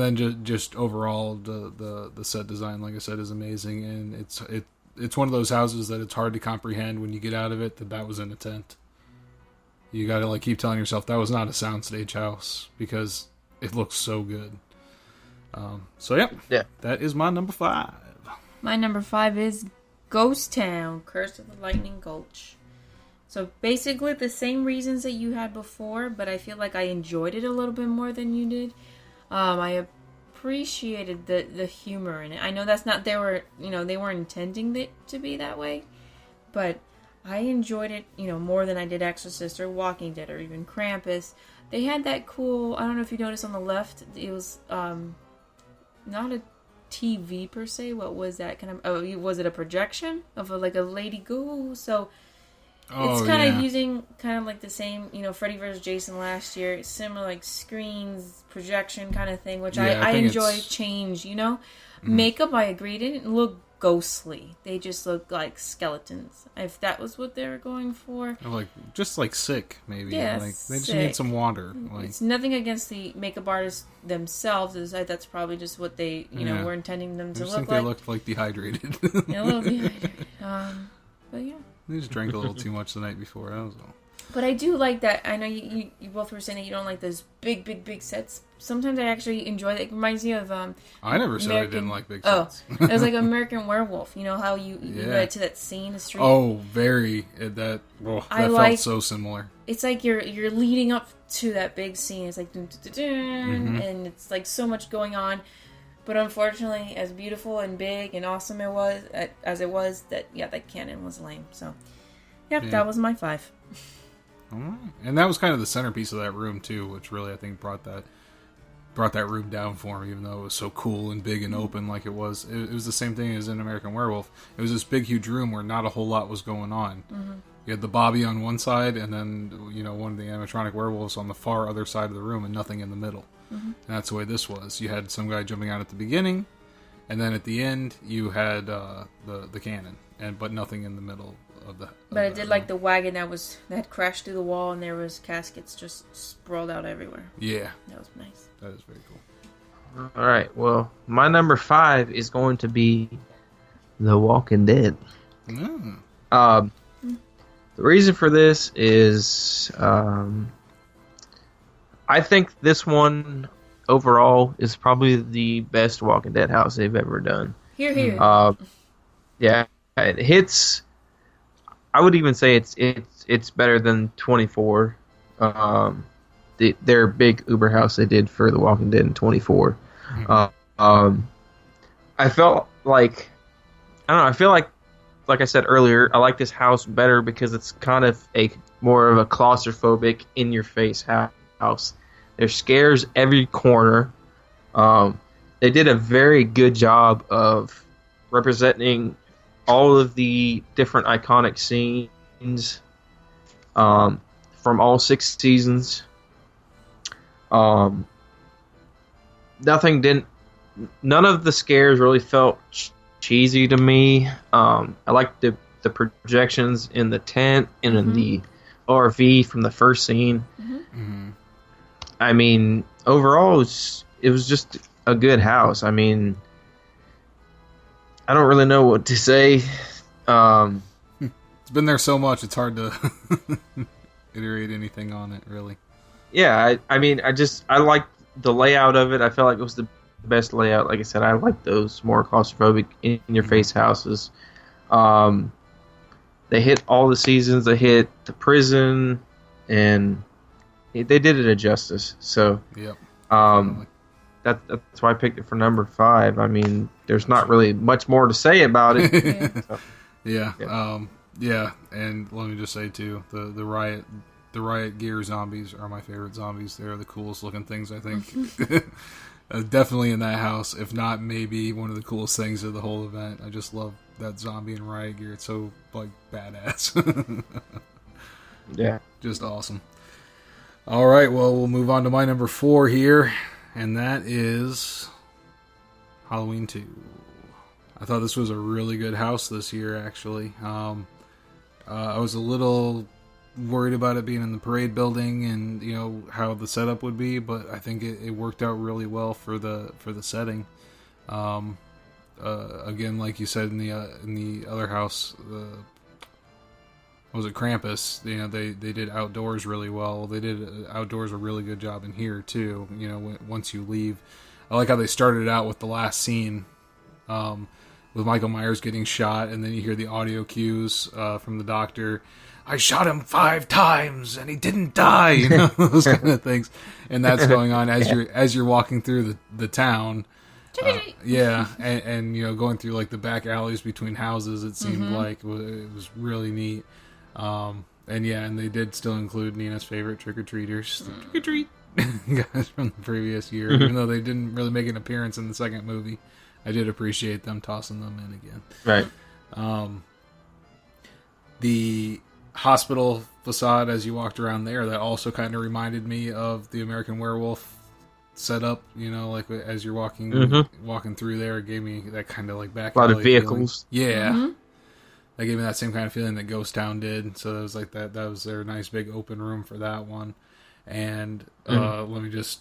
then just overall, the set design, like I said, is amazing, and it's one of those houses that it's hard to comprehend when you get out of it that was in a tent. You got to like keep telling yourself that was not a soundstage house because it looks so good. So yeah, that is my number 5. My number 5 is Ghost Town: Curse of the Lightning Gulch. So basically the same reasons that you had before, but I feel like I enjoyed it a little bit more than you did. I appreciated the humor in it. I know that's not they weren't intending it to be that way, but I enjoyed it, more than I did Exorcist or Walking Dead or even Krampus. They had that cool, I don't know if you noticed on the left, it was not a TV per se. What was that? Was it a projection of a lady ghoul? So it's kind of using like the same, Freddy vs. Jason last year, similar like screens, projection kind of thing, which I enjoy change, Makeup, I agree, didn't look ghostly. They just looked like skeletons. If that was what they were going for. Or just sick, maybe. Yeah, they just need some water. It's nothing against the makeup artists themselves. That's probably just what they, were intending them to look like. They looked like dehydrated. Yeah, a little dehydrated. But yeah. They just drank a little too much the night before, that was all. But I do like that. I know you both were saying that you don't like those big sets. Sometimes I actually enjoy that. It reminds me of I never said I didn't like big sets. It was like American Werewolf. You know how you went to that scene, the street. Oh, very. That felt so similar. It's like you're leading up to that big scene. It's like and it's like so much going on. But unfortunately, as beautiful and big and awesome as it was, that canon was lame. So, that was my 5. All right. And that was kind of the centerpiece of that room too, which really I think brought that room down for me, even though it was so cool and big and open like it was. It was the same thing as in American Werewolf. It was this big, huge room where not a whole lot was going on. Mm-hmm. You had the Bobby on one side, and then one of the animatronic werewolves on the far other side of the room, and nothing in the middle. Mm-hmm. And that's the way this was. You had some guy jumping out at the beginning, and then at the end you had the cannon, but nothing in the middle of the. But I did like the wagon that crashed through the wall, and there was caskets just sprawled out everywhere. Yeah, that was nice. That is very cool. All right, well, my number 5 is going to be The Walking Dead. The reason for this is I think this one overall is probably the best Walking Dead house they've ever done. Hear, hear. Yeah, it hits. I would even say it's better than 24. Their big Uber house they did for The Walking Dead in 24. Mm-hmm. I felt like I feel like I said earlier, I like this house better because it's kind of more of a claustrophobic, in your face house. There's scares every corner. They did a very good job of representing all of the different iconic scenes from all 6 seasons. None of the scares really felt cheesy to me. I like the projections in the tent and in the RV from the first scene. Mm-hmm. I mean, overall, it was just a good house. I mean, I don't really know what to say. It's been there so much, it's hard to iterate anything on it, really. Yeah, I mean, I like the layout of it. I felt like it was the best layout. Like I said, I like those more claustrophobic, in-your-face houses. They hit all the seasons. They hit the prison, and they did it a justice. So, yep. That's why I picked it for number 5. I mean, there's not really much more to say about it. Yeah. And let me just say too, the riot gear zombies are my favorite zombies. They're the coolest looking things, I think. Definitely in that house, if not maybe one of the coolest things of the whole event. I just love that zombie and riot gear. It's so like badass. Yeah, just awesome. All right, well, we'll move on to my number 4 here, and that is Halloween 2. I thought this was a really good house this year, actually. I was a little worried about it being in the parade building and, you know, how the setup would be, but I think it worked out really well for the setting. Again, like you said in the other house, was it Krampus? You know, they did outdoors really well. They did outdoors a really good job in here too. You know, once you leave, I like how they started out with the last scene, with Michael Myers getting shot, and then you hear the audio cues from the doctor. I shot him 5 times and he didn't die. You know, those kind of things, and that's going on as you're walking through the town. And you know, going through like the back alleys between houses, it seemed like it was really neat. And they did still include Nina's favorite trick-or-treaters, the trick-or-treat guys from the previous year, even though they didn't really make an appearance in the second movie. I did appreciate them tossing them in again. Right. The hospital facade, as you walked around there, that also kind of reminded me of the American Werewolf setup. You know, like as you're walking through there, it gave me that kind of like back. A lot of vehicles. Feeling. Yeah. That gave me that same kind of feeling that Ghost Town did. So it was like that was their nice big open room for that one. And let me just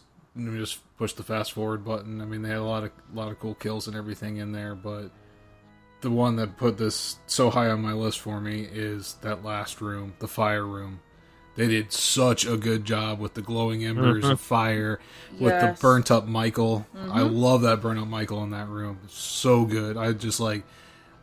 push the fast forward button. I mean, they had a lot of cool kills and everything in there, but the one that put this so high on my list for me is that last room, the fire room. They did such a good job with the glowing embers of fire, with the burnt up Michael. I love that burnt up Michael in that room. It's so good. I just like,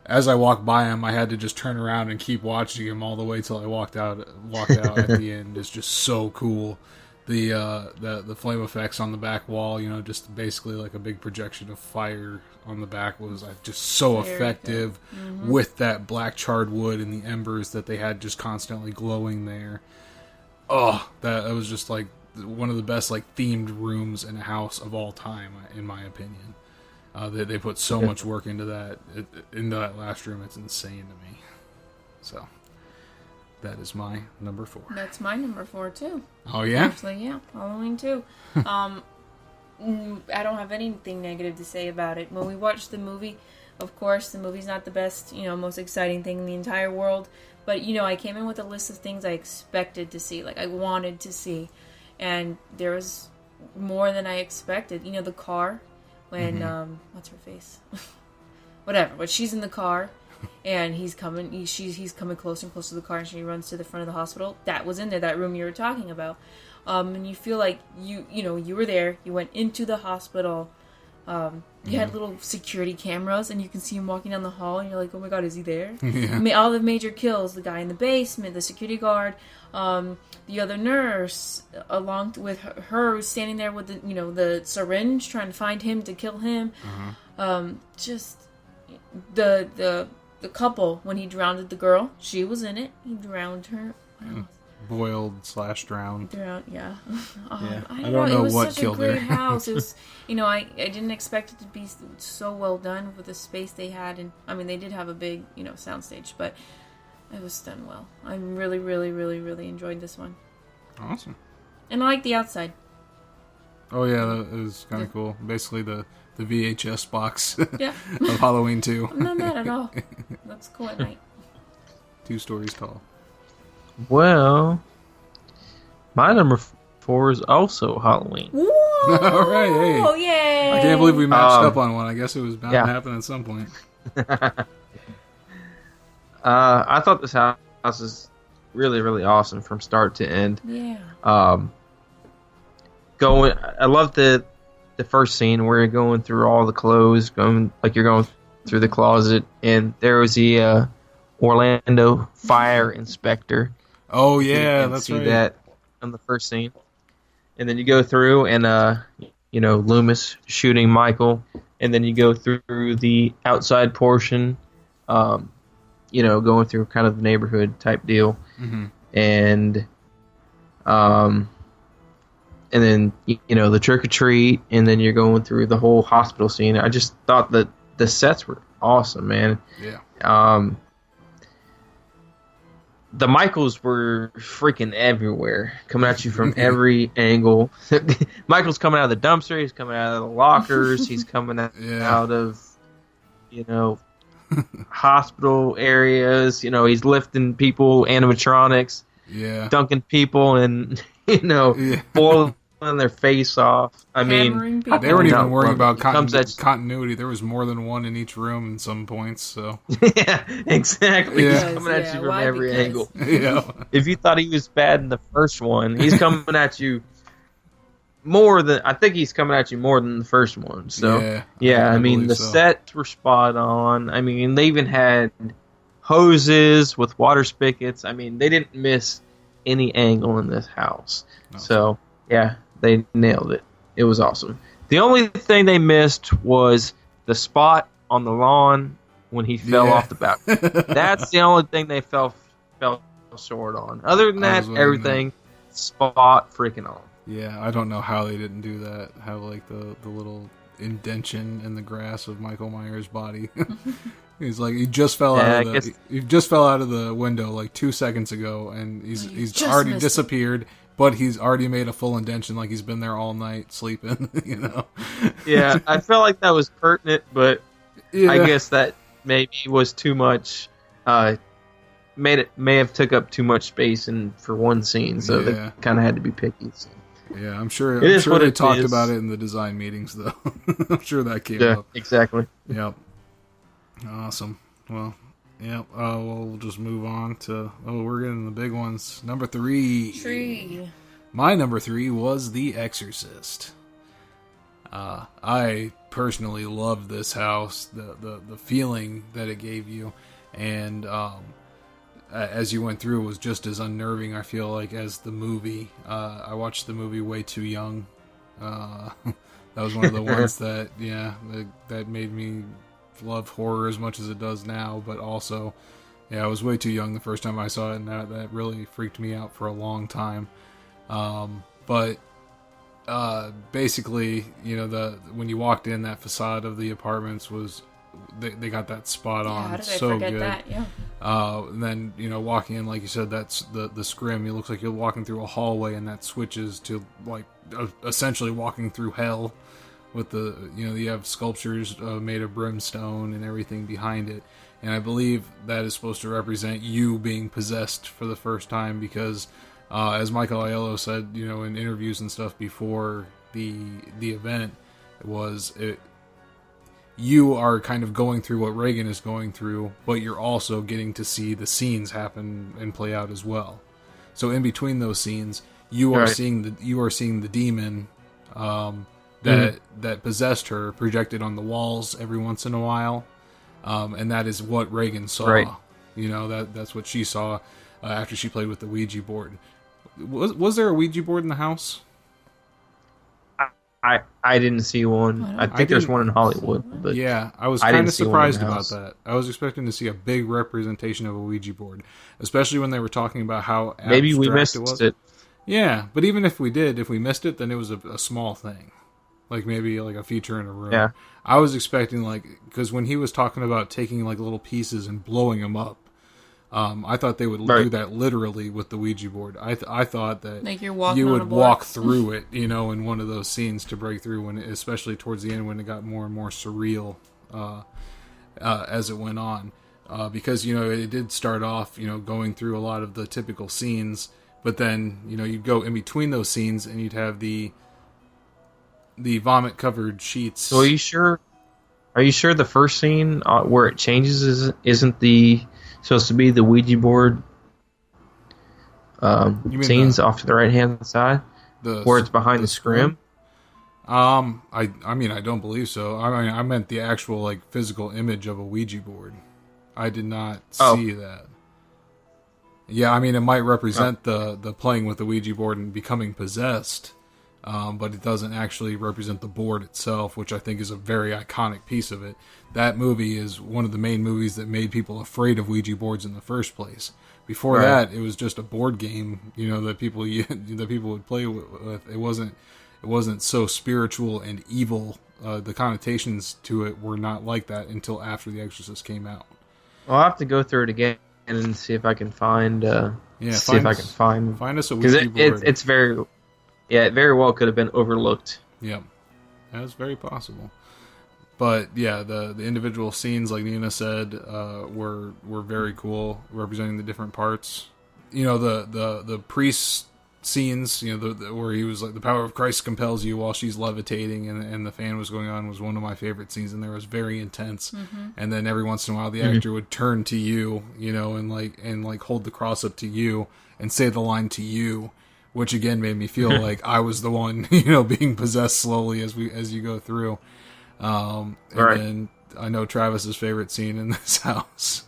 as I walked by him, I had to just turn around and keep watching him all the way till I walked out at the end. It's just so cool. The flame effects on the back wall, you know, just basically like a big projection of fire on the back was just so effective with that black charred wood and the embers that they had just constantly glowing there. Oh, that was just like one of the best like themed rooms in a house of all time, in my opinion. They put so much work into that last room. It's insane to me. So that is my number 4. That's my number 4 too. Oh yeah? Actually, yeah. Halloween 2. I don't have anything negative to say about it. When we watched the movie, of course, the movie's not the best, you know, most exciting thing in the entire world. But, you know, I came in with a list of things I expected to see, like I wanted to see. And there was more than I expected. You know, the car, when, what's her face? Whatever, but she's in the car. And he's coming closer and closer to the car, and she runs to the front of the hospital. That was in there, that room you were talking about. And you feel like you were there. You went into the hospital. You had little security cameras, and you can see him walking down the hall, and you're like, oh my god, is he there? Yeah. All the major kills, the guy in the basement, the security guard, the other nurse, along with her standing there with the syringe, trying to find him to kill him. Just the couple, when he drowned the girl, she was in it. He drowned her. Boiled/drowned. Yeah. I don't know what killed her. It was such a great house. It was, I didn't expect it to be so well done with the space they had, and I mean they did have a big, soundstage, but it was done well. I really, really, really, really enjoyed this one. Awesome. And I like the outside. Oh yeah, that was kind of cool. Basically the VHS box of Yeah. Halloween 2. Not bad at all. Looks cool at night. 2 stories tall. Well, my number 4 is also Halloween. Woo! All right, hey. Oh, yay! I can't believe we matched up on one. I guess it was bound yeah. to happen at some point. I thought this house is really, really awesome from start to end. Yeah. I love the first scene where you're going through all the clothes, you're going through the closet, and there was the Orlando fire inspector. Oh yeah, and that's see right. that on the first scene, and then you go through and Loomis shooting Michael, and then you go through the outside portion, going through kind of the neighborhood type deal, and then the trick or treat, and then you're going through the whole hospital scene. I just thought that the sets were awesome, man. Yeah. The Michaels were freaking everywhere, coming at you from every angle. Michael's coming out of the dumpster. He's coming out of the lockers. He's coming out of, hospital areas. He's lifting people, animatronics, dunking people, and boiling their face off. I mean, they weren't even worrying about continuity. There was more than one in each room in some points. So yeah, exactly. Yeah. He's coming at you from every angle. Yeah. If you thought he was bad in the first one, he's coming at you more than the first one. So I mean, the sets were spot on. I mean, they even had hoses with water spigots. I mean, they didn't miss any angle in this house. No. So yeah, they nailed it. It was awesome. The only thing they missed was the spot on the lawn when he fell off the balcony. That's the only thing they fell short on. Other than that, everything spot freaking on. Yeah, I don't know how they didn't do that. Have like the little indention in the grass of Michael Myers' body. He's like he just fell out of the window like 2 seconds ago, and he's already disappeared. But he's already made a full indention, like he's been there all night sleeping. Yeah, I felt like that was pertinent, but I guess that maybe was too much. May have took up too much space for one scene, so they kind of had to be picky. So. Yeah, I'm sure they talked about it in the design meetings, though. I'm sure that came up. Yeah, exactly. Yep. Awesome. Well, yep. We'll just move on to. We're getting the big ones. Number 3. My number 3 was The Exorcist. I personally loved this house. The feeling that it gave you, and as you went through, it was just as unnerving. I feel like as the movie. I watched the movie way too young. That was one of the ones that made me love horror as much as it does now, but also I was way too young the first time I saw it, and that really freaked me out for a long time. But basically, when you walked in, that facade of the apartments was they got that spot on. How did I so forget good. that? Yeah. And then walking in, like you said, that's the scrim. It looks like you're walking through a hallway, and that switches to like essentially walking through hell. With the you have sculptures made of brimstone and everything behind it, and I believe that is supposed to represent you being possessed for the first time, because as Michael Aiello said, in interviews and stuff before the event, you are kind of going through what Reagan is going through, but you're also getting to see the scenes happen and play out as well. So in between those scenes, you are seeing the demon. That possessed her projected on the walls every once in a while, and that is what Reagan saw. Right. That's what she saw after she played with the Ouija board. Was there a Ouija board in the house? I didn't see one. I think there's one in Hollywood, but yeah, I was kind of surprised about that. I was expecting to see a big representation of a Ouija board, especially when they were talking about how maybe we missed it. Yeah, but even if we missed it, then it was a small thing. Like maybe like a feature in a room. Yeah. I was expecting because when he was talking about taking like little pieces and blowing them up, I thought they would do that literally with the Ouija board. I thought that like you would walk through it, in one of those scenes to break through, especially towards the end when it got more and more surreal as it went on. Because it did start off going through a lot of the typical scenes. But then, you'd go in between those scenes and you'd have the vomit-covered sheets. So are you sure the first scene where it changes isn't supposed to be the Ouija board scenes off to the right-hand side? Where it's behind the scrim? I don't believe so. I meant the actual, like, physical image of a Ouija board. I did not see that. Yeah, it might represent the playing with the Ouija board and becoming possessed, but it doesn't actually represent the board itself, which I think is a very iconic piece of it. That movie is one of the main movies that made people afraid of Ouija boards in the first place. Before that, it was just a board game, that people would play with. It wasn't so spiritual and evil. The connotations to it were not like that until after The Exorcist came out. Well, I'll have to go through it again and see if I can find. Find us a Ouija board. It's very, it very well could have been overlooked. Yeah, that's very possible. But yeah, the individual scenes, like Nina said, were very cool, representing the different parts. The priest scenes, where he was like, the power of Christ compels you while she's levitating and the fan was going on, was one of my favorite scenes, and there was very intense. And then every once in a while the actor would turn to you, and hold the cross up to you and say the line to you, which again made me feel like I was the one, being possessed slowly as you go through. And then I know Travis's favorite scene in this house.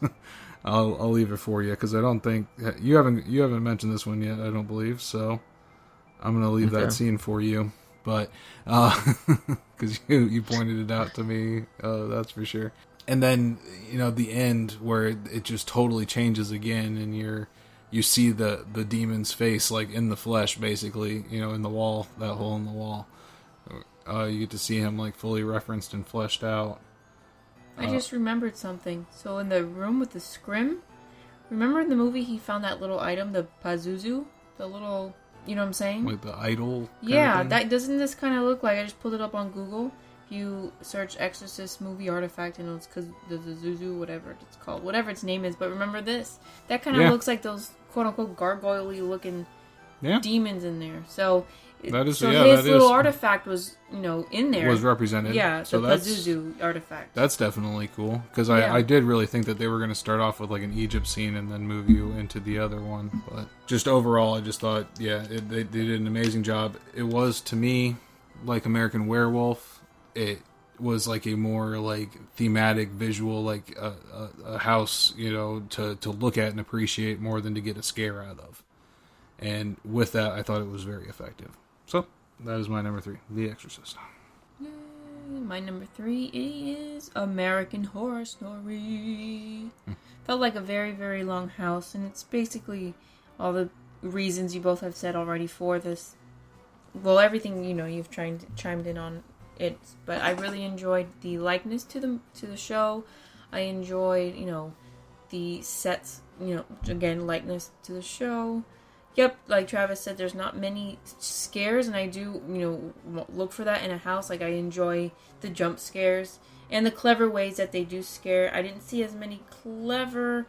I'll leave it for you because I don't think you haven't mentioned this one yet. I don't believe so. I'm gonna leave that scene for you, but because you pointed it out to me, that's for sure. And then the end where it just totally changes again, and you see the demon's face, like in the flesh, basically, in the wall, that hole in the wall. You get to see him like fully referenced and fleshed out. I just remembered something. So in the room with the scrim, remember in the movie he found that little item, the Pazuzu? The little, you know what I'm saying? Like the idol? Yeah, that doesn't this kind of look like, I just pulled it up on Google. If you search Exorcist movie artifact, and it's because the Zuzu, whatever it's called, whatever its name is, but remember this? That kind of looks like those quote-unquote gargoyle-y looking demons in there. So his little artifact was, in there. Was represented. Yeah, so the Pazuzu artifact. That's definitely cool. Because I did really think that they were going to start off with like an Egypt scene and then move you into the other one. But just overall, I just thought, they did an amazing job. It was, to me, like American Werewolf. It was like a more like thematic visual, like a house, to look at and appreciate more than to get a scare out of. And with that, I thought it was very effective. So, that is my number 3, The Exorcist. Yay. My number 3 is American Horror Story. Felt like a very, very long house, and it's basically all the reasons you both have said already for this. Well, everything, you've chimed in on it, but I really enjoyed the likeness to the show. I enjoyed, the sets, again, likeness to the show. Yep, like Travis said, there's not many scares, and I do, look for that in a house. Like, I enjoy the jump scares and the clever ways that they do scare. I didn't see as many clever,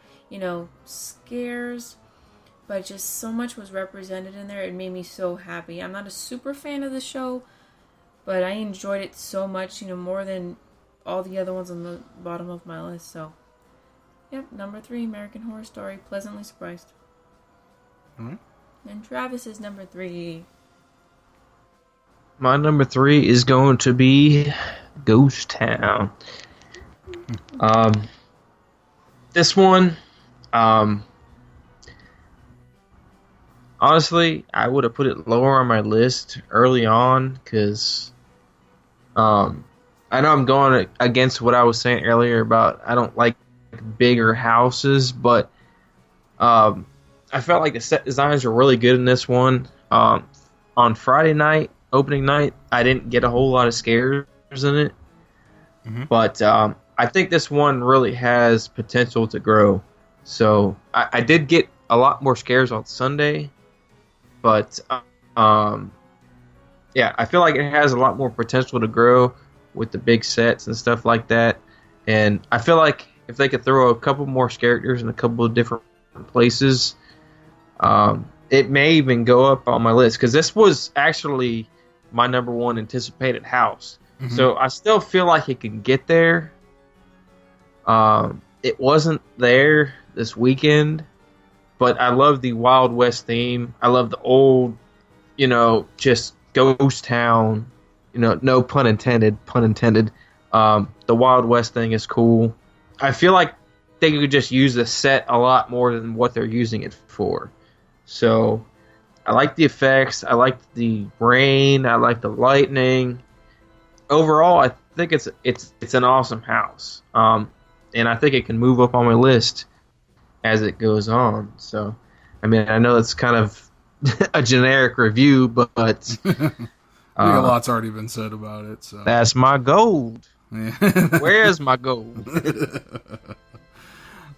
scares, but just so much was represented in there. It made me so happy. I'm not a super fan of the show, but I enjoyed it so much, more than all the other ones on the bottom of my list. So, yep, number 3, American Horror Story, pleasantly surprised. All right. And Travis's number 3. My number 3 is going to be Ghost Town. This one, honestly, I would have put it lower on my list early on because I know I'm going against what I was saying earlier about I don't like bigger houses, but I felt like the set designs were really good in this one. On Friday night, opening night, I didn't get a whole lot of scares in it. But I think this one really has potential to grow. So I did get a lot more scares on Sunday. But I feel like it has a lot more potential to grow with the big sets and stuff like that. And I feel like if they could throw a couple more characters in a couple of different places, it may even go up on my list because this was actually my number one anticipated house. Mm-hmm. So I still feel like it can get there. It wasn't there this weekend, but I love the Wild West theme. I love the old, just ghost town. No pun intended. The Wild West thing is cool. I feel like they could just use the set a lot more than what they're using it for. So I like the effects. I like the rain. I like the lightning. Overall, I think it's an awesome house. And I think it can move up on my list as it goes on. So, I mean, I know it's kind of a generic review, but I think a lot's already been said about it. So that's my gold. Yeah. Where's my gold?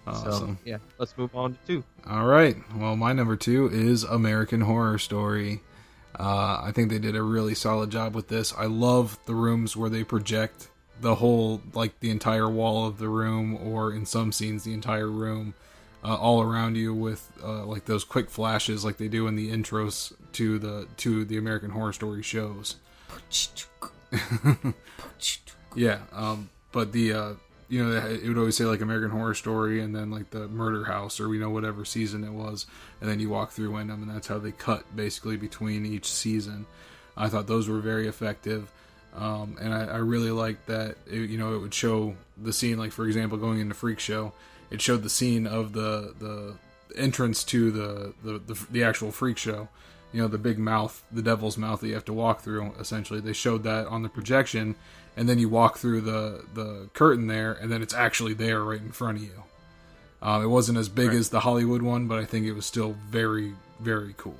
Awesome. So, yeah, let's move on to 2. All right. Well, my number 2 is American Horror Story. I think they did a really solid job with this. I love the rooms where they project the whole, like the entire wall of the room, or in some scenes the entire room, all around you with like those quick flashes like they do in the intros to the American Horror Story shows. Yeah, but the it would always say like American Horror Story and then like the Murder House or whatever season it was, and then you walk through them, and that's how they cut basically between each season. I thought those were very effective. And I really liked that it would show the scene, like for example going into Freak Show, it showed the scene of the entrance to the actual Freak Show, the big mouth, the devil's mouth that you have to walk through. Essentially they showed that on the projection, and then you walk through the curtain there, and then it's actually there right in front of you. It wasn't as big as the Hollywood one, but I think it was still very, very cool.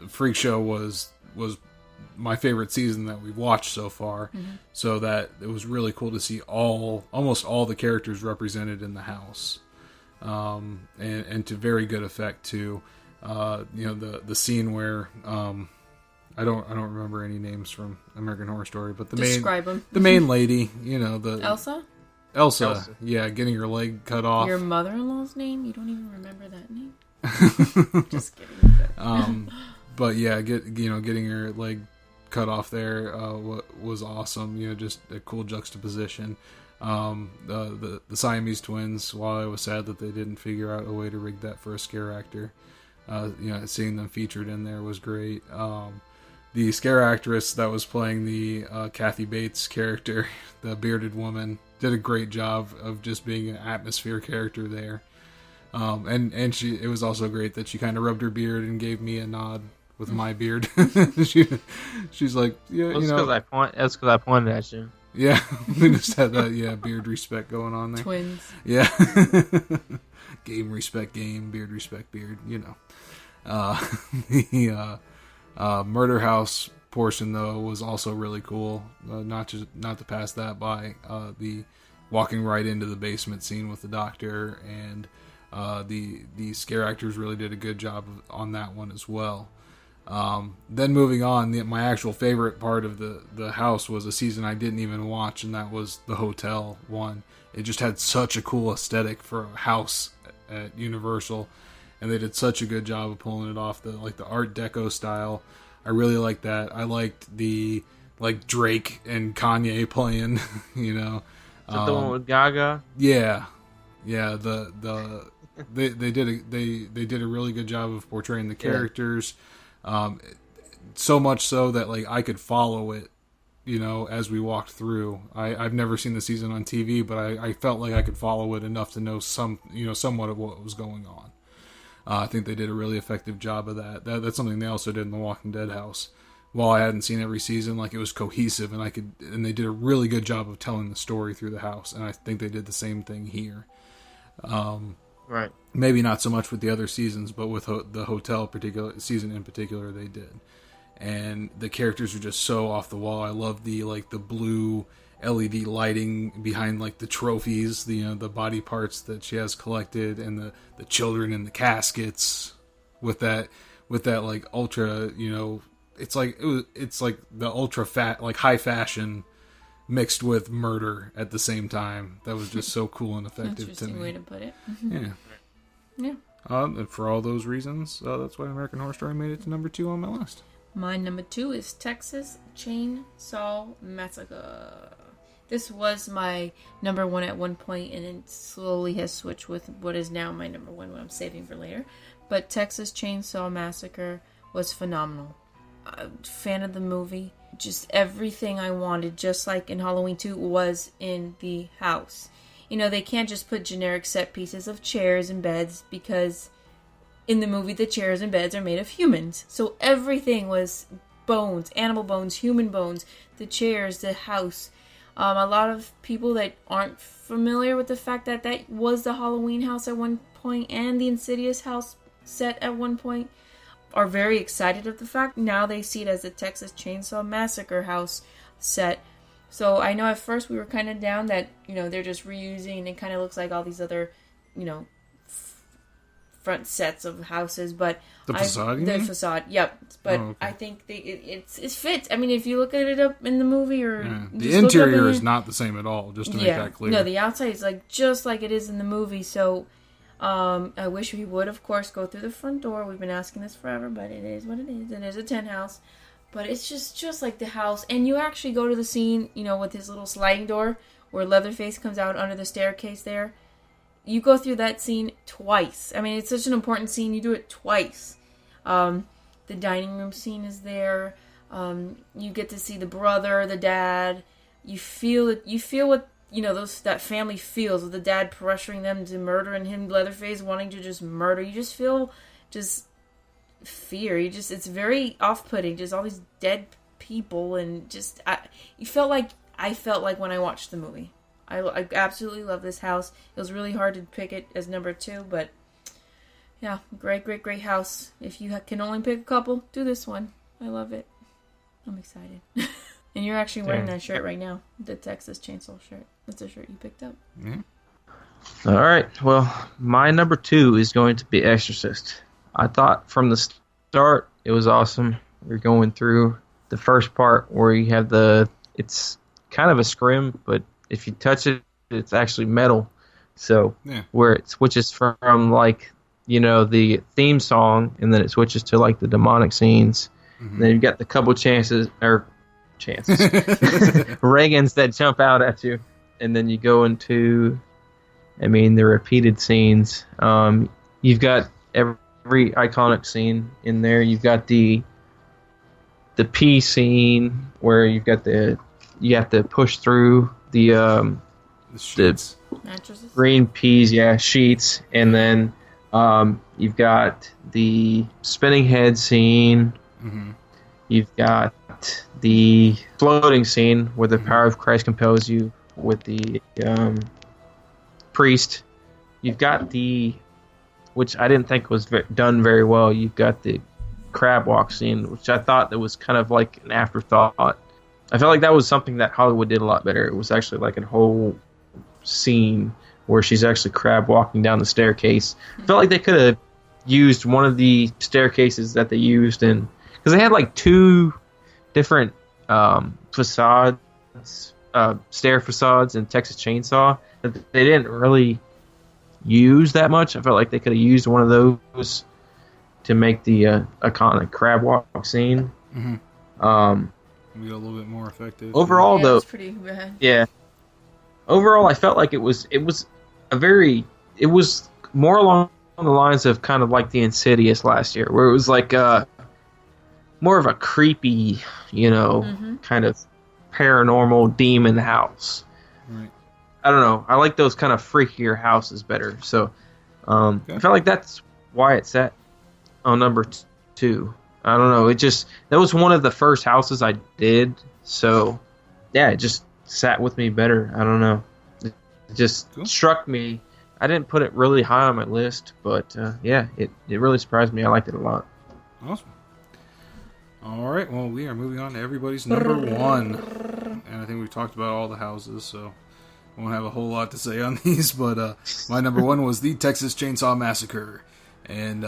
Freak Show was my favorite season that we've watched so far, so that it was really cool to see almost all the characters represented in the house, and to very good effect too. The scene where I don't remember any names from American Horror Story, but the main lady, the Elsa, yeah, getting her leg cut off. Your mother-in-law's name? You don't even remember that name? Just kidding. But yeah, getting her leg cut off there was awesome. Just a cool juxtaposition. The Siamese twins, while I was sad that they didn't figure out a way to rig that for a scare actor, seeing them featured in there was great. The scare actress that was playing the Kathy Bates character, the bearded woman, did a great job of just being an atmosphere character there. And it was also great that she kind of rubbed her beard and gave me a nod with my beard. She's like, yeah, that's because I pointed at you. Yeah, we just had that beard respect going on there. Twins. Yeah. Game respect game, beard respect beard, The Murder House portion though was also really cool. Not to pass that by. The walking right into the basement scene with the doctor, and the scare actors really did a good job on that one as well. Then moving on, my actual favorite part of the house was a season I didn't even watch, and that was the hotel one. It just had such a cool aesthetic for a house at Universal, and they did such a good job of pulling it off, the Art Deco style. I really liked that. I liked the Drake and Kanye playing, Is that the one with Gaga? Yeah. They did a really good job of portraying the characters. So much so that I could follow it, as we walked through. I've never seen the season on TV, but I felt like I could follow it enough to know somewhat of what was going on. I think they did a really effective job of that. That's something they also did in The Walking Dead house. While I hadn't seen every season, it was cohesive, and they did a really good job of telling the story through the house. And I think they did the same thing here. Right. Maybe not so much with the other seasons, but with the hotel season in particular, they did. And the characters are just so off the wall. I love the blue LED lighting behind the trophies, the body parts that she has collected, and the children in the caskets with that ultra, it's like the ultra fat, high fashion mixed with murder at the same time. That was just so cool and effective to me. Interesting way to put it. Yeah. Yeah. And for all those reasons, that's why American Horror Story made it to number 2 on my list. My number 2 is Texas Chainsaw Massacre. This was my number 1 at one point, and it slowly has switched with what is now my number 1, what I'm saving for later. But Texas Chainsaw Massacre was phenomenal. Fan of the movie. Just everything I wanted, just like in Halloween 2, was in the house. You know, they can't just put generic set pieces of chairs and beds, because in the movie the chairs and beds are made of humans. So everything was bones, animal bones, human bones, the chairs, the house. A lot of people that aren't familiar with the fact that that was the Halloween house at one point and the Insidious house set at one point are very excited of the fact. Now they see it as the Texas Chainsaw Massacre house set. So I know at first we were kind of down that, you know, they're just reusing, and it kind of looks like all these other, you know, front sets of houses, but the facade, the facade, yep. But I think it fits. I mean, if you look at it up in the movie, or the interior is not the same at all. Just to make that clear. No, the outside is like just like it is in the movie. So I wish we would, of course, go through the front door. We've been asking this forever, but it is what it is. It is a tent house, but it's just like the house. And you actually go to the scene, you know, with his little sliding door where Leatherface comes out under the staircase there. You go through that scene twice. I mean, it's such an important scene. You do it twice. The dining room scene is there. You get to see the brother, the dad. You feel it. You feel what, you know, that family feels, with the dad pressuring them to murder, and him, Leatherface, wanting to just murder. You just feel fear. It's very off-putting. Just all these dead people, and I felt like when I watched the movie. I absolutely love this house. It was really hard to pick it as number 2, but yeah, great house. If you can only pick a couple, do this one. I love it. I'm excited. And you're actually wearing that shirt right now, the Texas Chainsaw shirt. That's a shirt you picked up. Yeah. All right. Well, my number 2 is going to be Exorcist. I thought from the start it was awesome. We're going through the first part where you have it's kind of a scrim, but if you touch it, it's actually metal. So where it switches from, like, you know, the theme song, and then it switches to like the demonic scenes. Mm-hmm. Then you've got the couple chances Reagans that jump out at you, and then you go into, I mean, the repeated scenes. You've got every iconic scene in there. You've got the pea scene where you have to push through the sheets. Mattresses? Green peas, sheets, and then you've got the spinning head scene. Mm-hmm. You've got the floating scene where the power of Christ compels you with the priest. You've got which I didn't think was done very well. You've got the crab walk scene, which I thought that was kind of like an afterthought. I felt like that was something that Hollywood did a lot better. It was actually like a whole scene where she's actually crab walking down the staircase. I felt like they could have used one of the staircases that they used in, because they had like 2 different facades, stair facades in Texas Chainsaw that they didn't really use that much. I felt like they could have used one of those to make the iconic crab walk scene. Mm-hmm. Be a little bit more effective. Overall, though, it's pretty bad. Yeah. Overall, I felt like it was more along the lines of kind of like the Insidious last year, where it was like more of a creepy, you know, kind of paranormal demon house. Right. I don't know. I like those kind of freakier houses better. So I felt like that's why it's set on number 2. I don't know. That was one of the first houses I did. So, yeah, it just sat with me better. I don't know. It just struck me. I didn't put it really high on my list, but it really surprised me. I liked it a lot. Awesome. All right. Well, we are moving on to everybody's number 1. And I think we've talked about all the houses, so I won't have a whole lot to say on these. But my number 1 was the Texas Chainsaw Massacre. And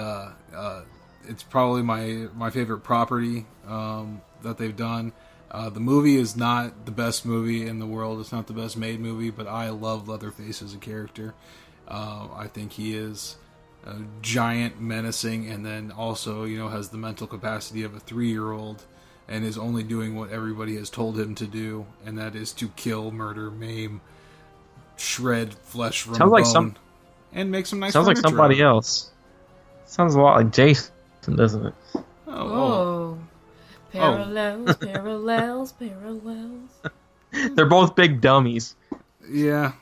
it's probably my favorite property that they've done. The movie is not the best movie in the world. It's not the best made movie, but I love Leatherface as a character. I think he is giant, menacing, and then also, has the mental capacity of a 3-year-old and is only doing what everybody has told him to do, and that is to kill, murder, maim, shred flesh from bone, and make some nice furniture. Sounds like somebody else. Sounds a lot like Jason, doesn't it? Oh. Parallels, parallels. They're both big dummies. Yeah.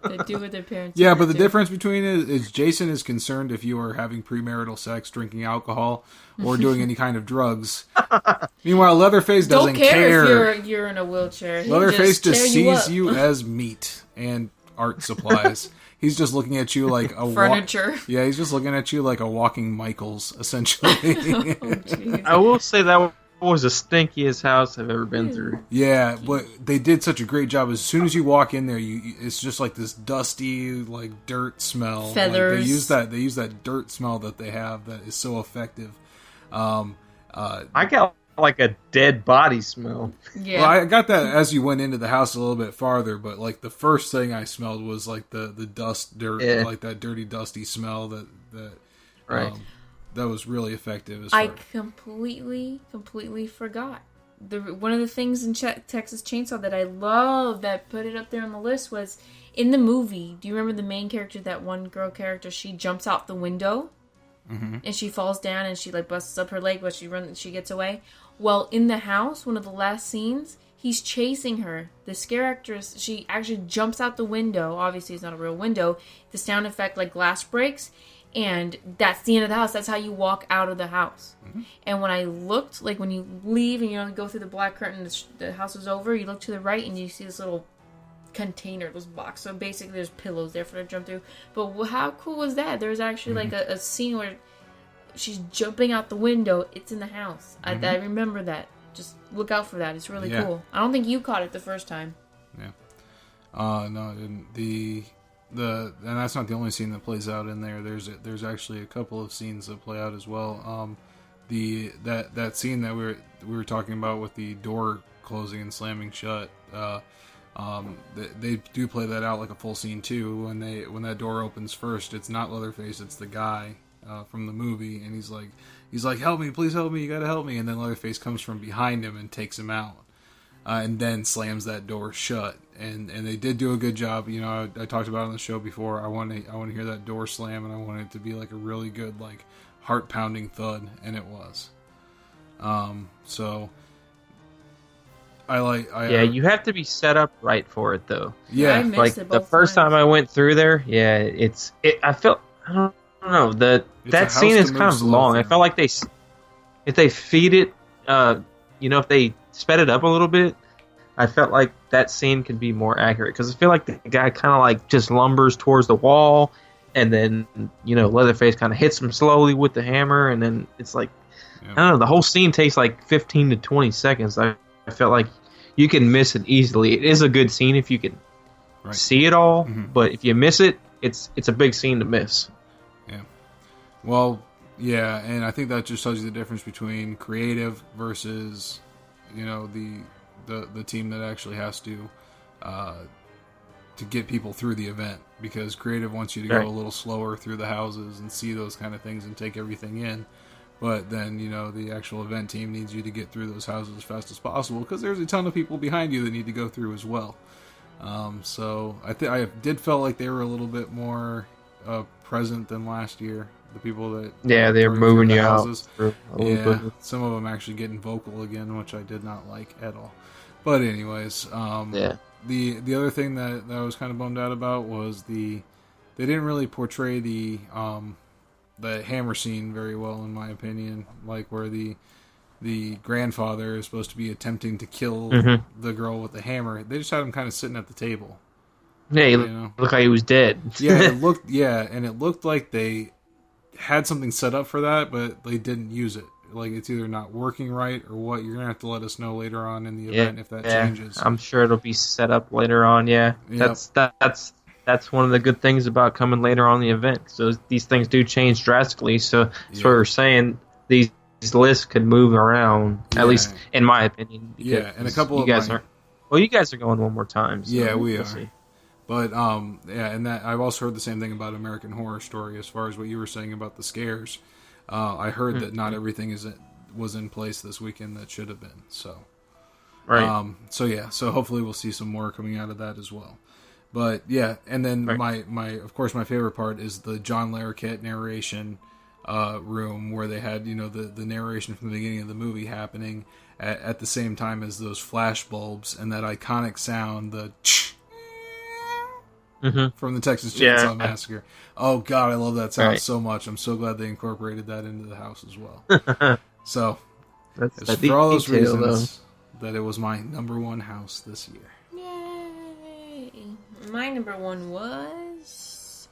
They do what their parents Yeah, but the difference between it is Jason is concerned if you are having premarital sex, drinking alcohol, or doing any kind of drugs. Meanwhile, Leatherface doesn't care. Don't care if you're in a wheelchair. Leatherface just sees you as meat and art supplies. He's just looking at you like a furniture. Yeah, he's just looking at you like a walking Michaels, essentially. I will say that was the stinkiest house I've ever been through. Yeah, but they did such a great job. As soon as you walk in there, it's just like this dusty, like dirt smell. Feathers. Like, they use that dirt smell that they have that is so effective. I got like a dead body smell. Yeah. Well, I got that as you went into the house a little bit farther, but like the first thing I smelled was like the dust, dirt, like that dirty, dusty smell that right. That was really effective. I completely forgot. One of the things in Texas Chainsaw that I love that put it up there on the list was in the movie. Do you remember the main character, that one girl character? She jumps out the window and she falls down and she like busts up her leg, but she gets away. Well, in the house, one of the last scenes, he's chasing her. The scare actress, she actually jumps out the window. Obviously, it's not a real window. The sound effect like glass breaks. And that's the end of the house. That's how you walk out of the house. Mm-hmm. And when I looked, like when you leave and go through the black curtain, the house is over, you look to the right and you see this little container, this box. So basically there's pillows there for her to jump through. But how cool was that? There's actually like a scene where she's jumping out the window. It's in the house. I remember that. Just look out for that. It's really cool. I don't think you caught it the first time. Yeah. No, and that's not the only scene that plays out in there. There's actually a couple of scenes that play out as well. That scene that we were talking about with the door closing and slamming shut. They do play that out like a full scene too. When that door opens first, it's not Leatherface, it's the guy from the movie, and he's like, help me, please help me, you gotta help me. And then Leatherface comes from behind him and takes him out. And then slams that door shut, and they did do a good job. I talked about it on the show before. I want to hear that door slam, and I want it to be like a really good, like heart pounding thud, and it was. So you have to be set up right for it though. Yeah, like the first time I went through there, I felt, I don't know, that scene is kind of long. I felt like if they feed it, if they sped it up a little bit, I felt like that scene could be more accurate, because I feel like the guy kind of like just lumbers towards the wall, and then Leatherface kind of hits him slowly with the hammer, and then it's like, I don't know, the whole scene takes like 15 to 20 seconds. I felt like you can miss it easily. It is a good scene if you can see it all, but if you miss it, it's a big scene to miss. Yeah. Well, yeah, and I think that just tells you the difference between creative versus the team that actually has to get people through the event, because creative wants you to go a little slower through the houses and see those kind of things and take everything in, but then the actual event team needs you to get through those houses as fast as possible, because there's a ton of people behind you that need to go through as well. So I did felt like they were a little bit more present than last year. The people that they're moving you out. Some of them actually getting vocal again, which I did not like at all. But anyways, the other thing that I was kind of bummed out about was they didn't really portray the hammer scene very well, in my opinion. Like where the grandfather is supposed to be attempting to kill the girl with the hammer. They just had him kind of sitting at the table. Yeah, he looked like he was dead. It looked like they had something set up for that, but they didn't use it. Like it's either not working right or what. You're gonna have to let us know later on in the event if that changes. I'm sure it'll be set up later on. Yeah, that's one of the good things about coming later on in the event. So these things do change drastically. So that's what we're saying. These lists could move around, at least in my opinion. And a couple you guys are going one more time. So we are. See. But yeah, and that I've also heard the same thing about American Horror Story as far as what you were saying about the scares. I heard that not everything was in place this weekend that should have been. So, Right. So hopefully we'll see some more coming out of that as well. But yeah, and then my of course my favorite part is the John Larroquette narration room where they had the narration from the beginning of the movie happening at the same time as those flash bulbs and that iconic sound, the from the Texas Chainsaw Massacre. Oh God, I love that sound so much. I'm so glad they incorporated that into the house as well. So it's for all those reasons that it was my number one house this year. Yay! My number one was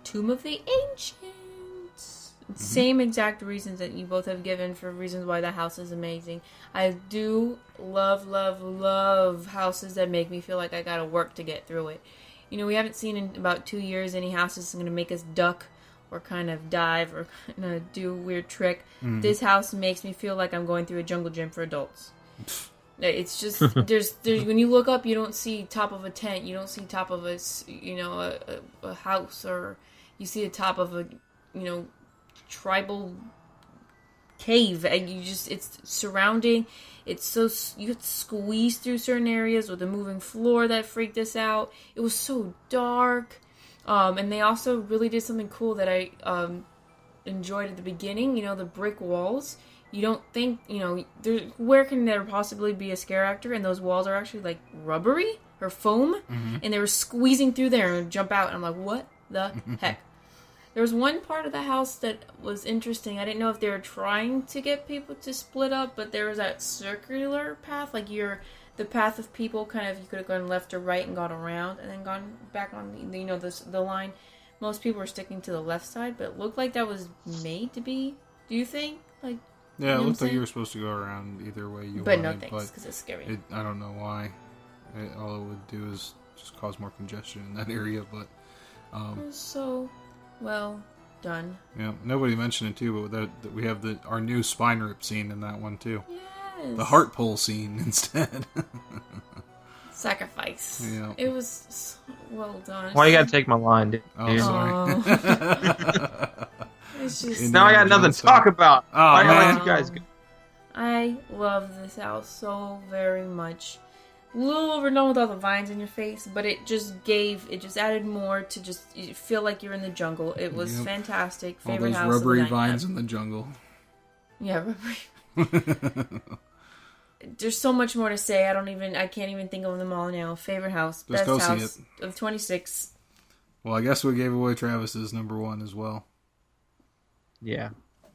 Tomb of the Ancients. Same exact reasons that you both have given for reasons why the house is amazing. I do love houses that make me feel like I gotta work to get through it. We haven't seen in about 2 years any houses that's going to make us duck or kind of dive or do a weird trick. This house makes me feel like I'm going through a jungle gym for adults. It's just there's when you look up, you don't see top of a tent, you don't see top of a house, or you see the top of a tribal cave, and it's surrounding. It's so you have to squeeze through certain areas with a moving floor that freaked us out. It was so dark, and they also really did something cool that I enjoyed at the beginning. The brick walls. You don't think where can there possibly be a scare actor? And those walls are actually like rubbery or foam, and they were squeezing through there and jump out. And I'm like, what the heck? There was one part of the house that was interesting. I didn't know if they were trying to get people to split up, but there was that circular path, like the path of people. Kind of, you could have gone left or right and gone around, and then gone back on the line. Most people were sticking to the left side, but it looked like that was made to be. Do you think? Yeah, it looked like you were supposed to go around either way you but wanted. No thanks, because it's scary. I don't know why. All it would do is just cause more congestion in that area, but it was so well done. Yeah, nobody mentioned it too, but that we have our new spine rip scene in that one too. Yes. The heart pull scene instead. Sacrifice. Yeah. It was so well done. Why you gotta take my line, dude? Oh, sorry. It's just now I got nothing to talk about. Oh, man. You guys go. I love this house so very much. A little overdone with all the vines in your face, but it just added more to just you feel like you're in the jungle. It was fantastic. Favorite all house those rubbery of the night. vines in the jungle. Yeah, rubbery. There's so much more to say. I can't even think of them all now. Favorite house, Just best go house see of 26. Well, I guess we gave away Travis's number one as well. Yeah.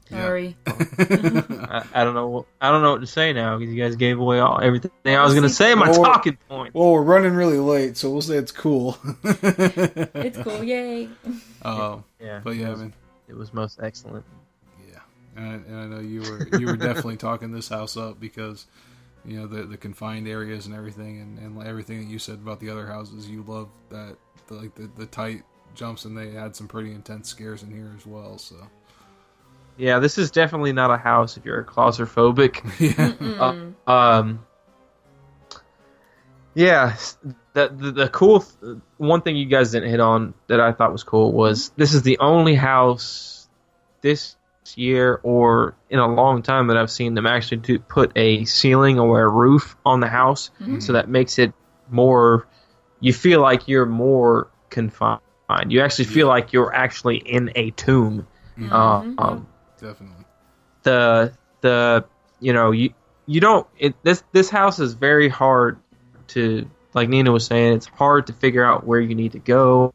Sorry. I don't know what to say now because you guys gave away everything I was going to say. My talking point. Well, we're running really late, so we'll say it's cool. It's cool, yay! Yeah, but yeah, man, it was most excellent. Yeah, and I know you were definitely talking this house up because the confined areas and everything, and everything that you said about the other houses. You love that the tight jumps, and they had some pretty intense scares in here as well. So. Yeah, this is definitely not a house if you're claustrophobic. Yeah. The cool one thing you guys didn't hit on that I thought was cool was this is the only house this year or in a long time that I've seen them actually put a ceiling or a roof on the house, so that makes it more. You feel like you're more confined. You actually feel like you're actually in a tomb. Definitely. You don't. This house is very hard to, like Nina was saying, it's hard to figure out where you need to go.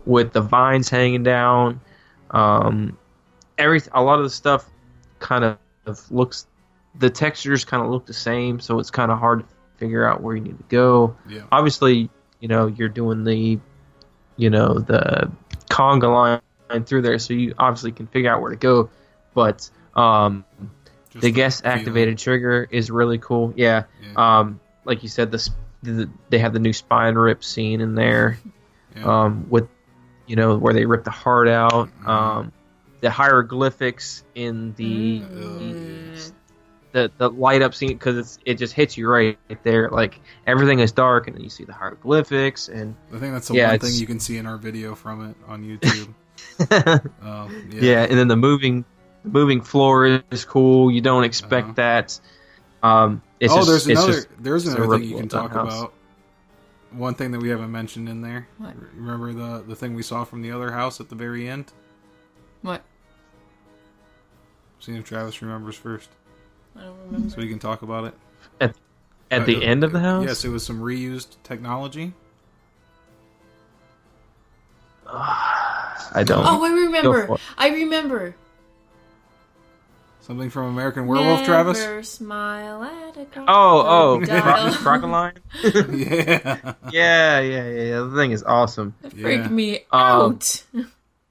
With the vines hanging down, a lot of the stuff kind of looks. The textures kind of look the same, so it's kind of hard to figure out where you need to go. Yeah. Obviously, you're doing the conga line through there, so you obviously can figure out where to go. But the guest activated trigger is really cool. Yeah. Like you said, they have the new spine rip scene in there, with where they rip the heart out. The hieroglyphics in the the light up scene, because it just hits you right there. Like everything is dark, and then you see the hieroglyphics, and I think that's the one thing you can see in our video from it on YouTube. Yeah, and then the moving floor is cool. You don't expect that. There's another thing you can talk about. One thing that we haven't mentioned in there. What? Remember the thing we saw from the other house at the very end? What? See if Travis remembers first. I don't remember. So we can talk about it. At the end of the house? Yes, it was some reused technology. I don't. Oh, I remember. Something from American Werewolf, Travis? Never smile at a crocodile. Crocodile? Yeah. The thing is awesome. It freaked me out.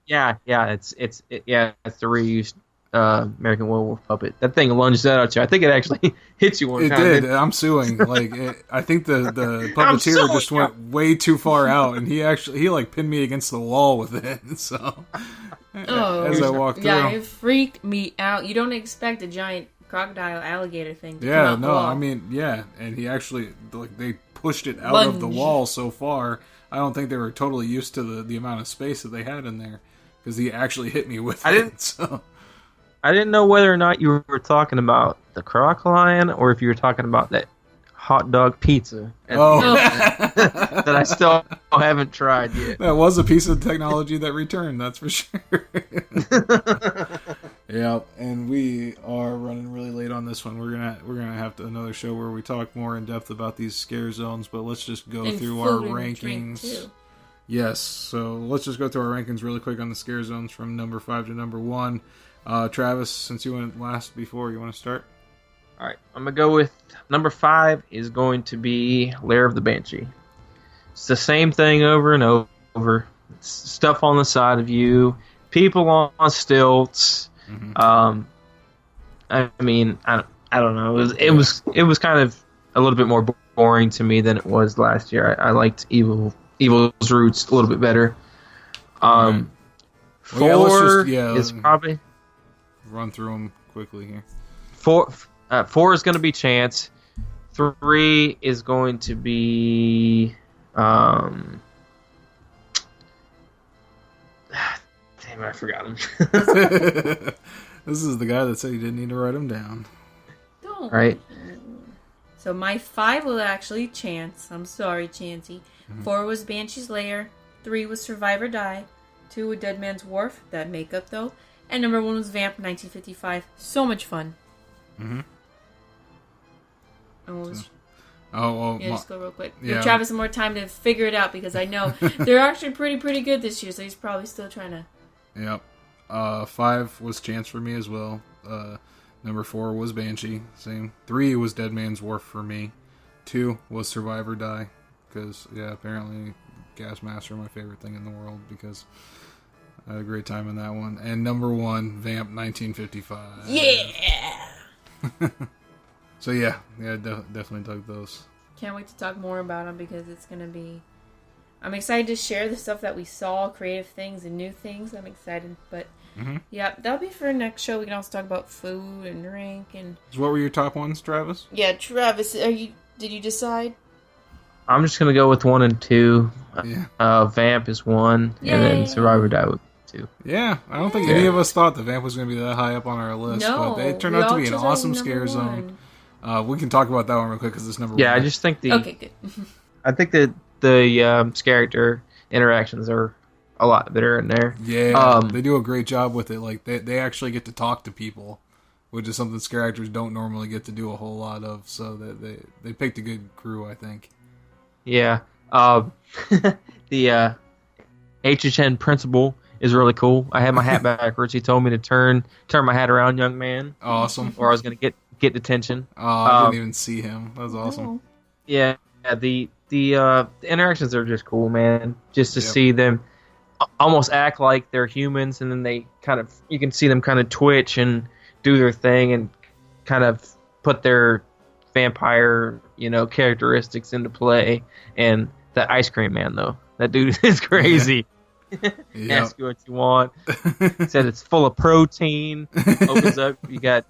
Yeah, it's the reused American Werewolf puppet. That thing lunged out at you. I think it actually hit you one time. It did. I'm suing. I think the puppeteer just went way too far out, and he pinned me against the wall with it. So as I walked through, it freaked me out. You don't expect a giant crocodile alligator thing to come out the wall. I mean, and he actually they pushed it out of the wall so far. I don't think they were totally used to the amount of space that they had in there, because he actually hit me with it. So I didn't know whether or not you were talking about the crocodile or if you were talking about that hot dog pizza that I still haven't tried yet. That was a piece of technology that returned, that's for sure. Yeah, and we are running really late on this one. We're gonna have another show where we talk more in depth about these scare zones, but let's just go through our rankings. Yes, so let's just go through our rankings really quick on the scare zones from number 5 to number 1. Travis, since you went last before, you want to start? All right, I'm going to go with number 5 is going to be Lair of the Banshee. It's the same thing over and over. It's stuff on the side of you, people on stilts. Mm-hmm. I mean, I don't know. It was kind of a little bit more boring to me than it was last year. I liked Evil's Roots a little bit better. 4 is probably... Run through them quickly here. 4 is going to be Chance. 3 is going to be damn, I forgot him. This is the guy that said he didn't need to write him down. Don't. Right. So my 5 was actually Chance. I'm sorry, Chancey. 4 was Banshee's Lair. 3 was Survivor Die. 2 was Dead Man's Wharf. That makeup though. And number 1 was Vamp 1955. So much fun. Mm-hmm. Just go real quick. Give Travis some more time to figure it out, because I know they're actually pretty good this year, so he's probably still trying to... Yep. 5 was Chance for me as well. Number 4 was Banshee. Same. 3 was Dead Man's Wharf for me. 2 was Survivor Die. Because, apparently Gas Mask are my favorite thing in the world, because... I had a great time in that one. And number 1, Vamp 1955. Yeah! So definitely dug those. Can't wait to talk more about them, because it's going to be... I'm excited to share the stuff that we saw, creative things and new things. I'm excited. But, that'll be for next show. We can also talk about food and drink. And So what were your top ones, Travis? Yeah, Travis, did you decide? I'm just going to go with 1 and 2. Vamp is 1, Yay. and then Survivor Die would be 2. Yeah, I don't think any of us thought the Vamp was going to be that high up on our list, but it turned out to be an awesome scare zone. We can talk about that one real quick, because it's number 1. Yeah, I just think Okay, good. I think that the character interactions are a lot better in there. Yeah, they do a great job with it. Like, they actually get to talk to people, which is something scare actors don't normally get to do a whole lot of, so they picked a good crew, I think. Yeah. The HHN principal is really cool. I had my hat backwards. He told me to turn my hat around, young man. Awesome. Or I was going to get detention. Oh, I didn't even see him. That was awesome. Yeah, the interactions are just cool, man. Just to see them almost act like they're humans, and then you can see them kind of twitch and do their thing and kind of put their vampire, characteristics into play. And that ice cream man, though, that dude is crazy. Ask you what you want. Said it's full of protein. Opens up, you got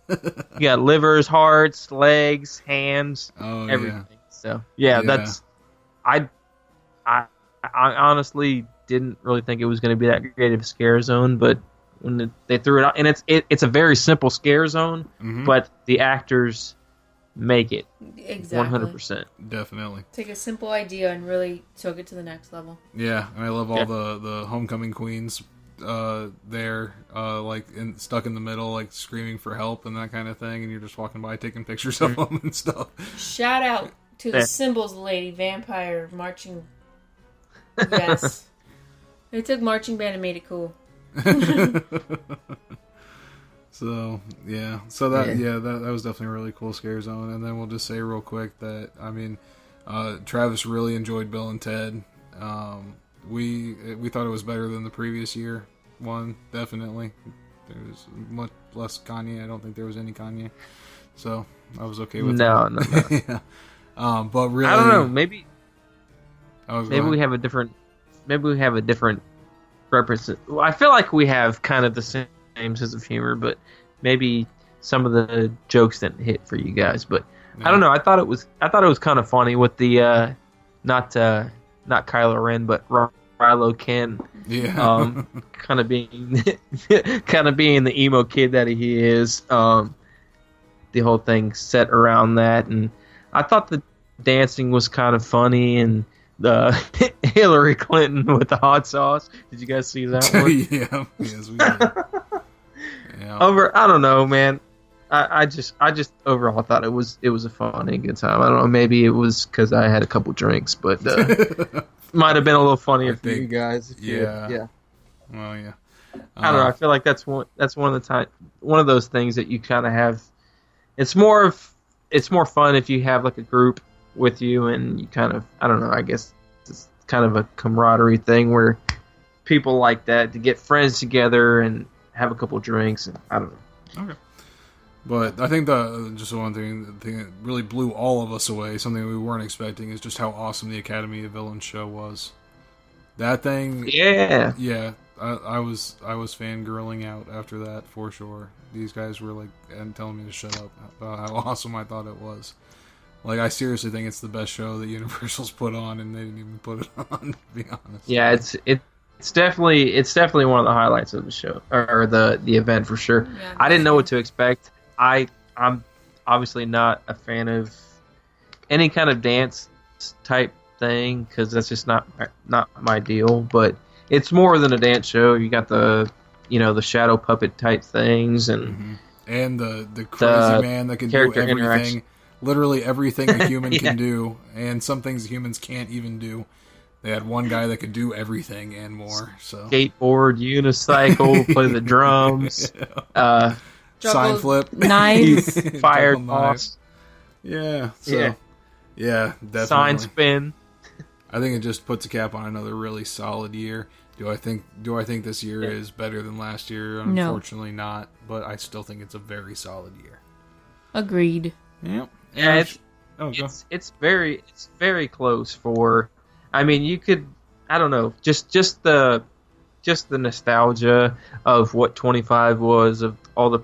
livers, hearts, legs, hands, everything. Yeah. So that's I honestly didn't really think it was going to be that great of a scare zone, but when they threw it out, and it's a very simple scare zone, but the actors make it exactly 100%. Definitely take a simple idea and really took it to the next level. Yeah, and I love all the homecoming queens there, like stuck in the middle, like screaming for help and that kind of thing, and you're just walking by taking pictures of them and stuff. Shout out to the Symbols Lady Vampire marching. Yes, they took marching band and made it cool. So that was definitely a really cool scare zone. And then we'll just say real quick that Travis really enjoyed Bill and Ted. We thought it was better than the previous year one, definitely. There was much less Kanye. I don't think there was any Kanye, so I was okay with that. No. Yeah. But really, I don't know. Maybe we have a different represent. Well, I feel like we have kind of the same sense of humor, but maybe some of the jokes didn't hit for you guys. But I don't know. I thought it was kind of funny with the not Kylo Ren, but Rilo Ken. Yeah. Kind of being the emo kid that he is. The whole thing set around that, and I thought the dancing was kind of funny, and the Hillary Clinton with the hot sauce. Did you guys see that one? Yeah. Yes, we did. Yeah. I don't know, man. I just overall thought it was a funny, good time. I don't know, maybe it was because I had a couple drinks, but might have been a little funnier for you guys. Yeah. Well, yeah. I don't know. I feel like that's one of those things that you kind of have. It's more fun if you have like a group with you, and you kind of, I don't know, I guess it's kind of a camaraderie thing where people like that to get friends together and have a couple drinks, and I don't know. Okay. But I think just one thing that really blew all of us away, something we weren't expecting, is just how awesome the Academy of Villains show was. That thing, yeah. I was fangirling out after that for sure. These guys were like telling me to shut up about how awesome I thought it was. Like, I seriously think it's the best show that Universal's put on, and they didn't even put it on, to be honest. Yeah, it's definitely one of the highlights of the show, or the event for sure. Yeah, I didn't know what to expect. I'm obviously not a fan of any kind of dance type thing, because that's just not my deal. But it's more than a dance show. You got the shadow puppet type things, and the crazy man that can do everything. Literally everything a human can do, and some things humans can't even do. They had one guy that could do everything and more. So skateboard, unicycle, play the drums, sign flip, knives, fire toss. Yeah. So, yeah, definitely. Sign spin. I think it just puts a cap on another really solid year. Do I think this year is better than last year? Unfortunately, not. But I still think it's a very solid year. Agreed. Yep. Yeah, it's very close for. I mean, you could, I don't know, just the nostalgia of what 25 was, of all the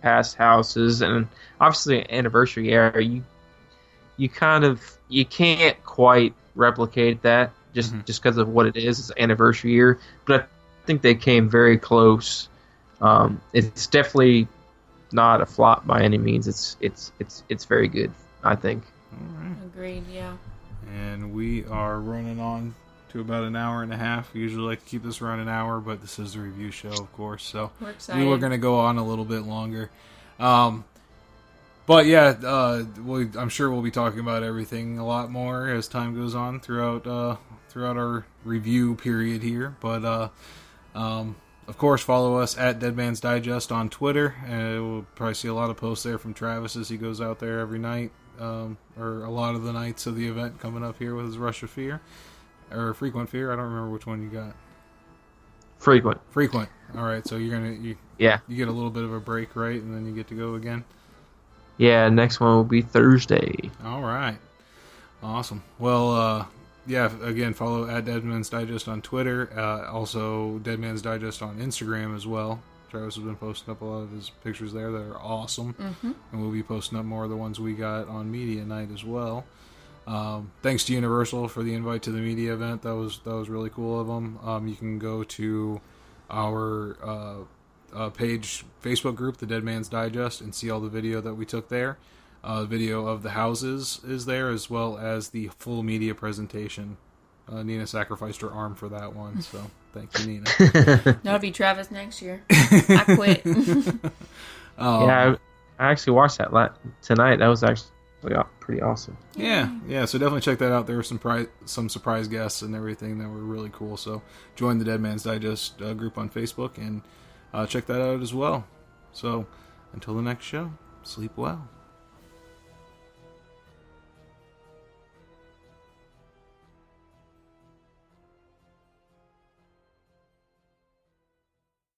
past houses, and obviously anniversary era. You can't quite replicate that just because of what it is. It's anniversary year, but I think they came very close. It's definitely not a flop by any means. It's very good, I think. All right. Agreed. Yeah. And we are running on to about an hour and a half. We usually like to keep this around an hour, but this is the review show, of course, so we were going to go on a little bit longer. But yeah, I'm sure we'll be talking about everything a lot more as time goes on throughout our review period here. But of course, follow us at Dead Man's Digest on Twitter. We'll probably see a lot of posts there from Travis as he goes out there every night, or a lot of the nights of the event coming up here with his Rush of Fear, or Frequent Fear. I don't remember which one you got. Frequent. All right, so you get a little bit of a break, right, and then you get to go again. Yeah, next one will be Thursday. All right, awesome. Well, yeah, again, follow at Dead Man's Digest on Twitter. Also, Dead Man's Digest on Instagram as well. Travis has been posting up a lot of his pictures there that are awesome. Mm-hmm. And we'll be posting up more of the ones we got on Media Night as well. Thanks to Universal for the invite to the media event. That was really cool of them. You can go to our page, Facebook group, the Dead Man's Digest, and see all the video that we took there. Video of the houses is there, as well as the full media presentation. Nina sacrificed her arm for that one, so thank you, Nina. That'll be Travis next year. I quit. Yeah, I actually watched that tonight. That was actually pretty awesome. Yeah. So definitely check that out. There were some surprise guests and everything that were really cool. So join the Dead Man's Digest group on Facebook and check that out as well. So until the next show, sleep well.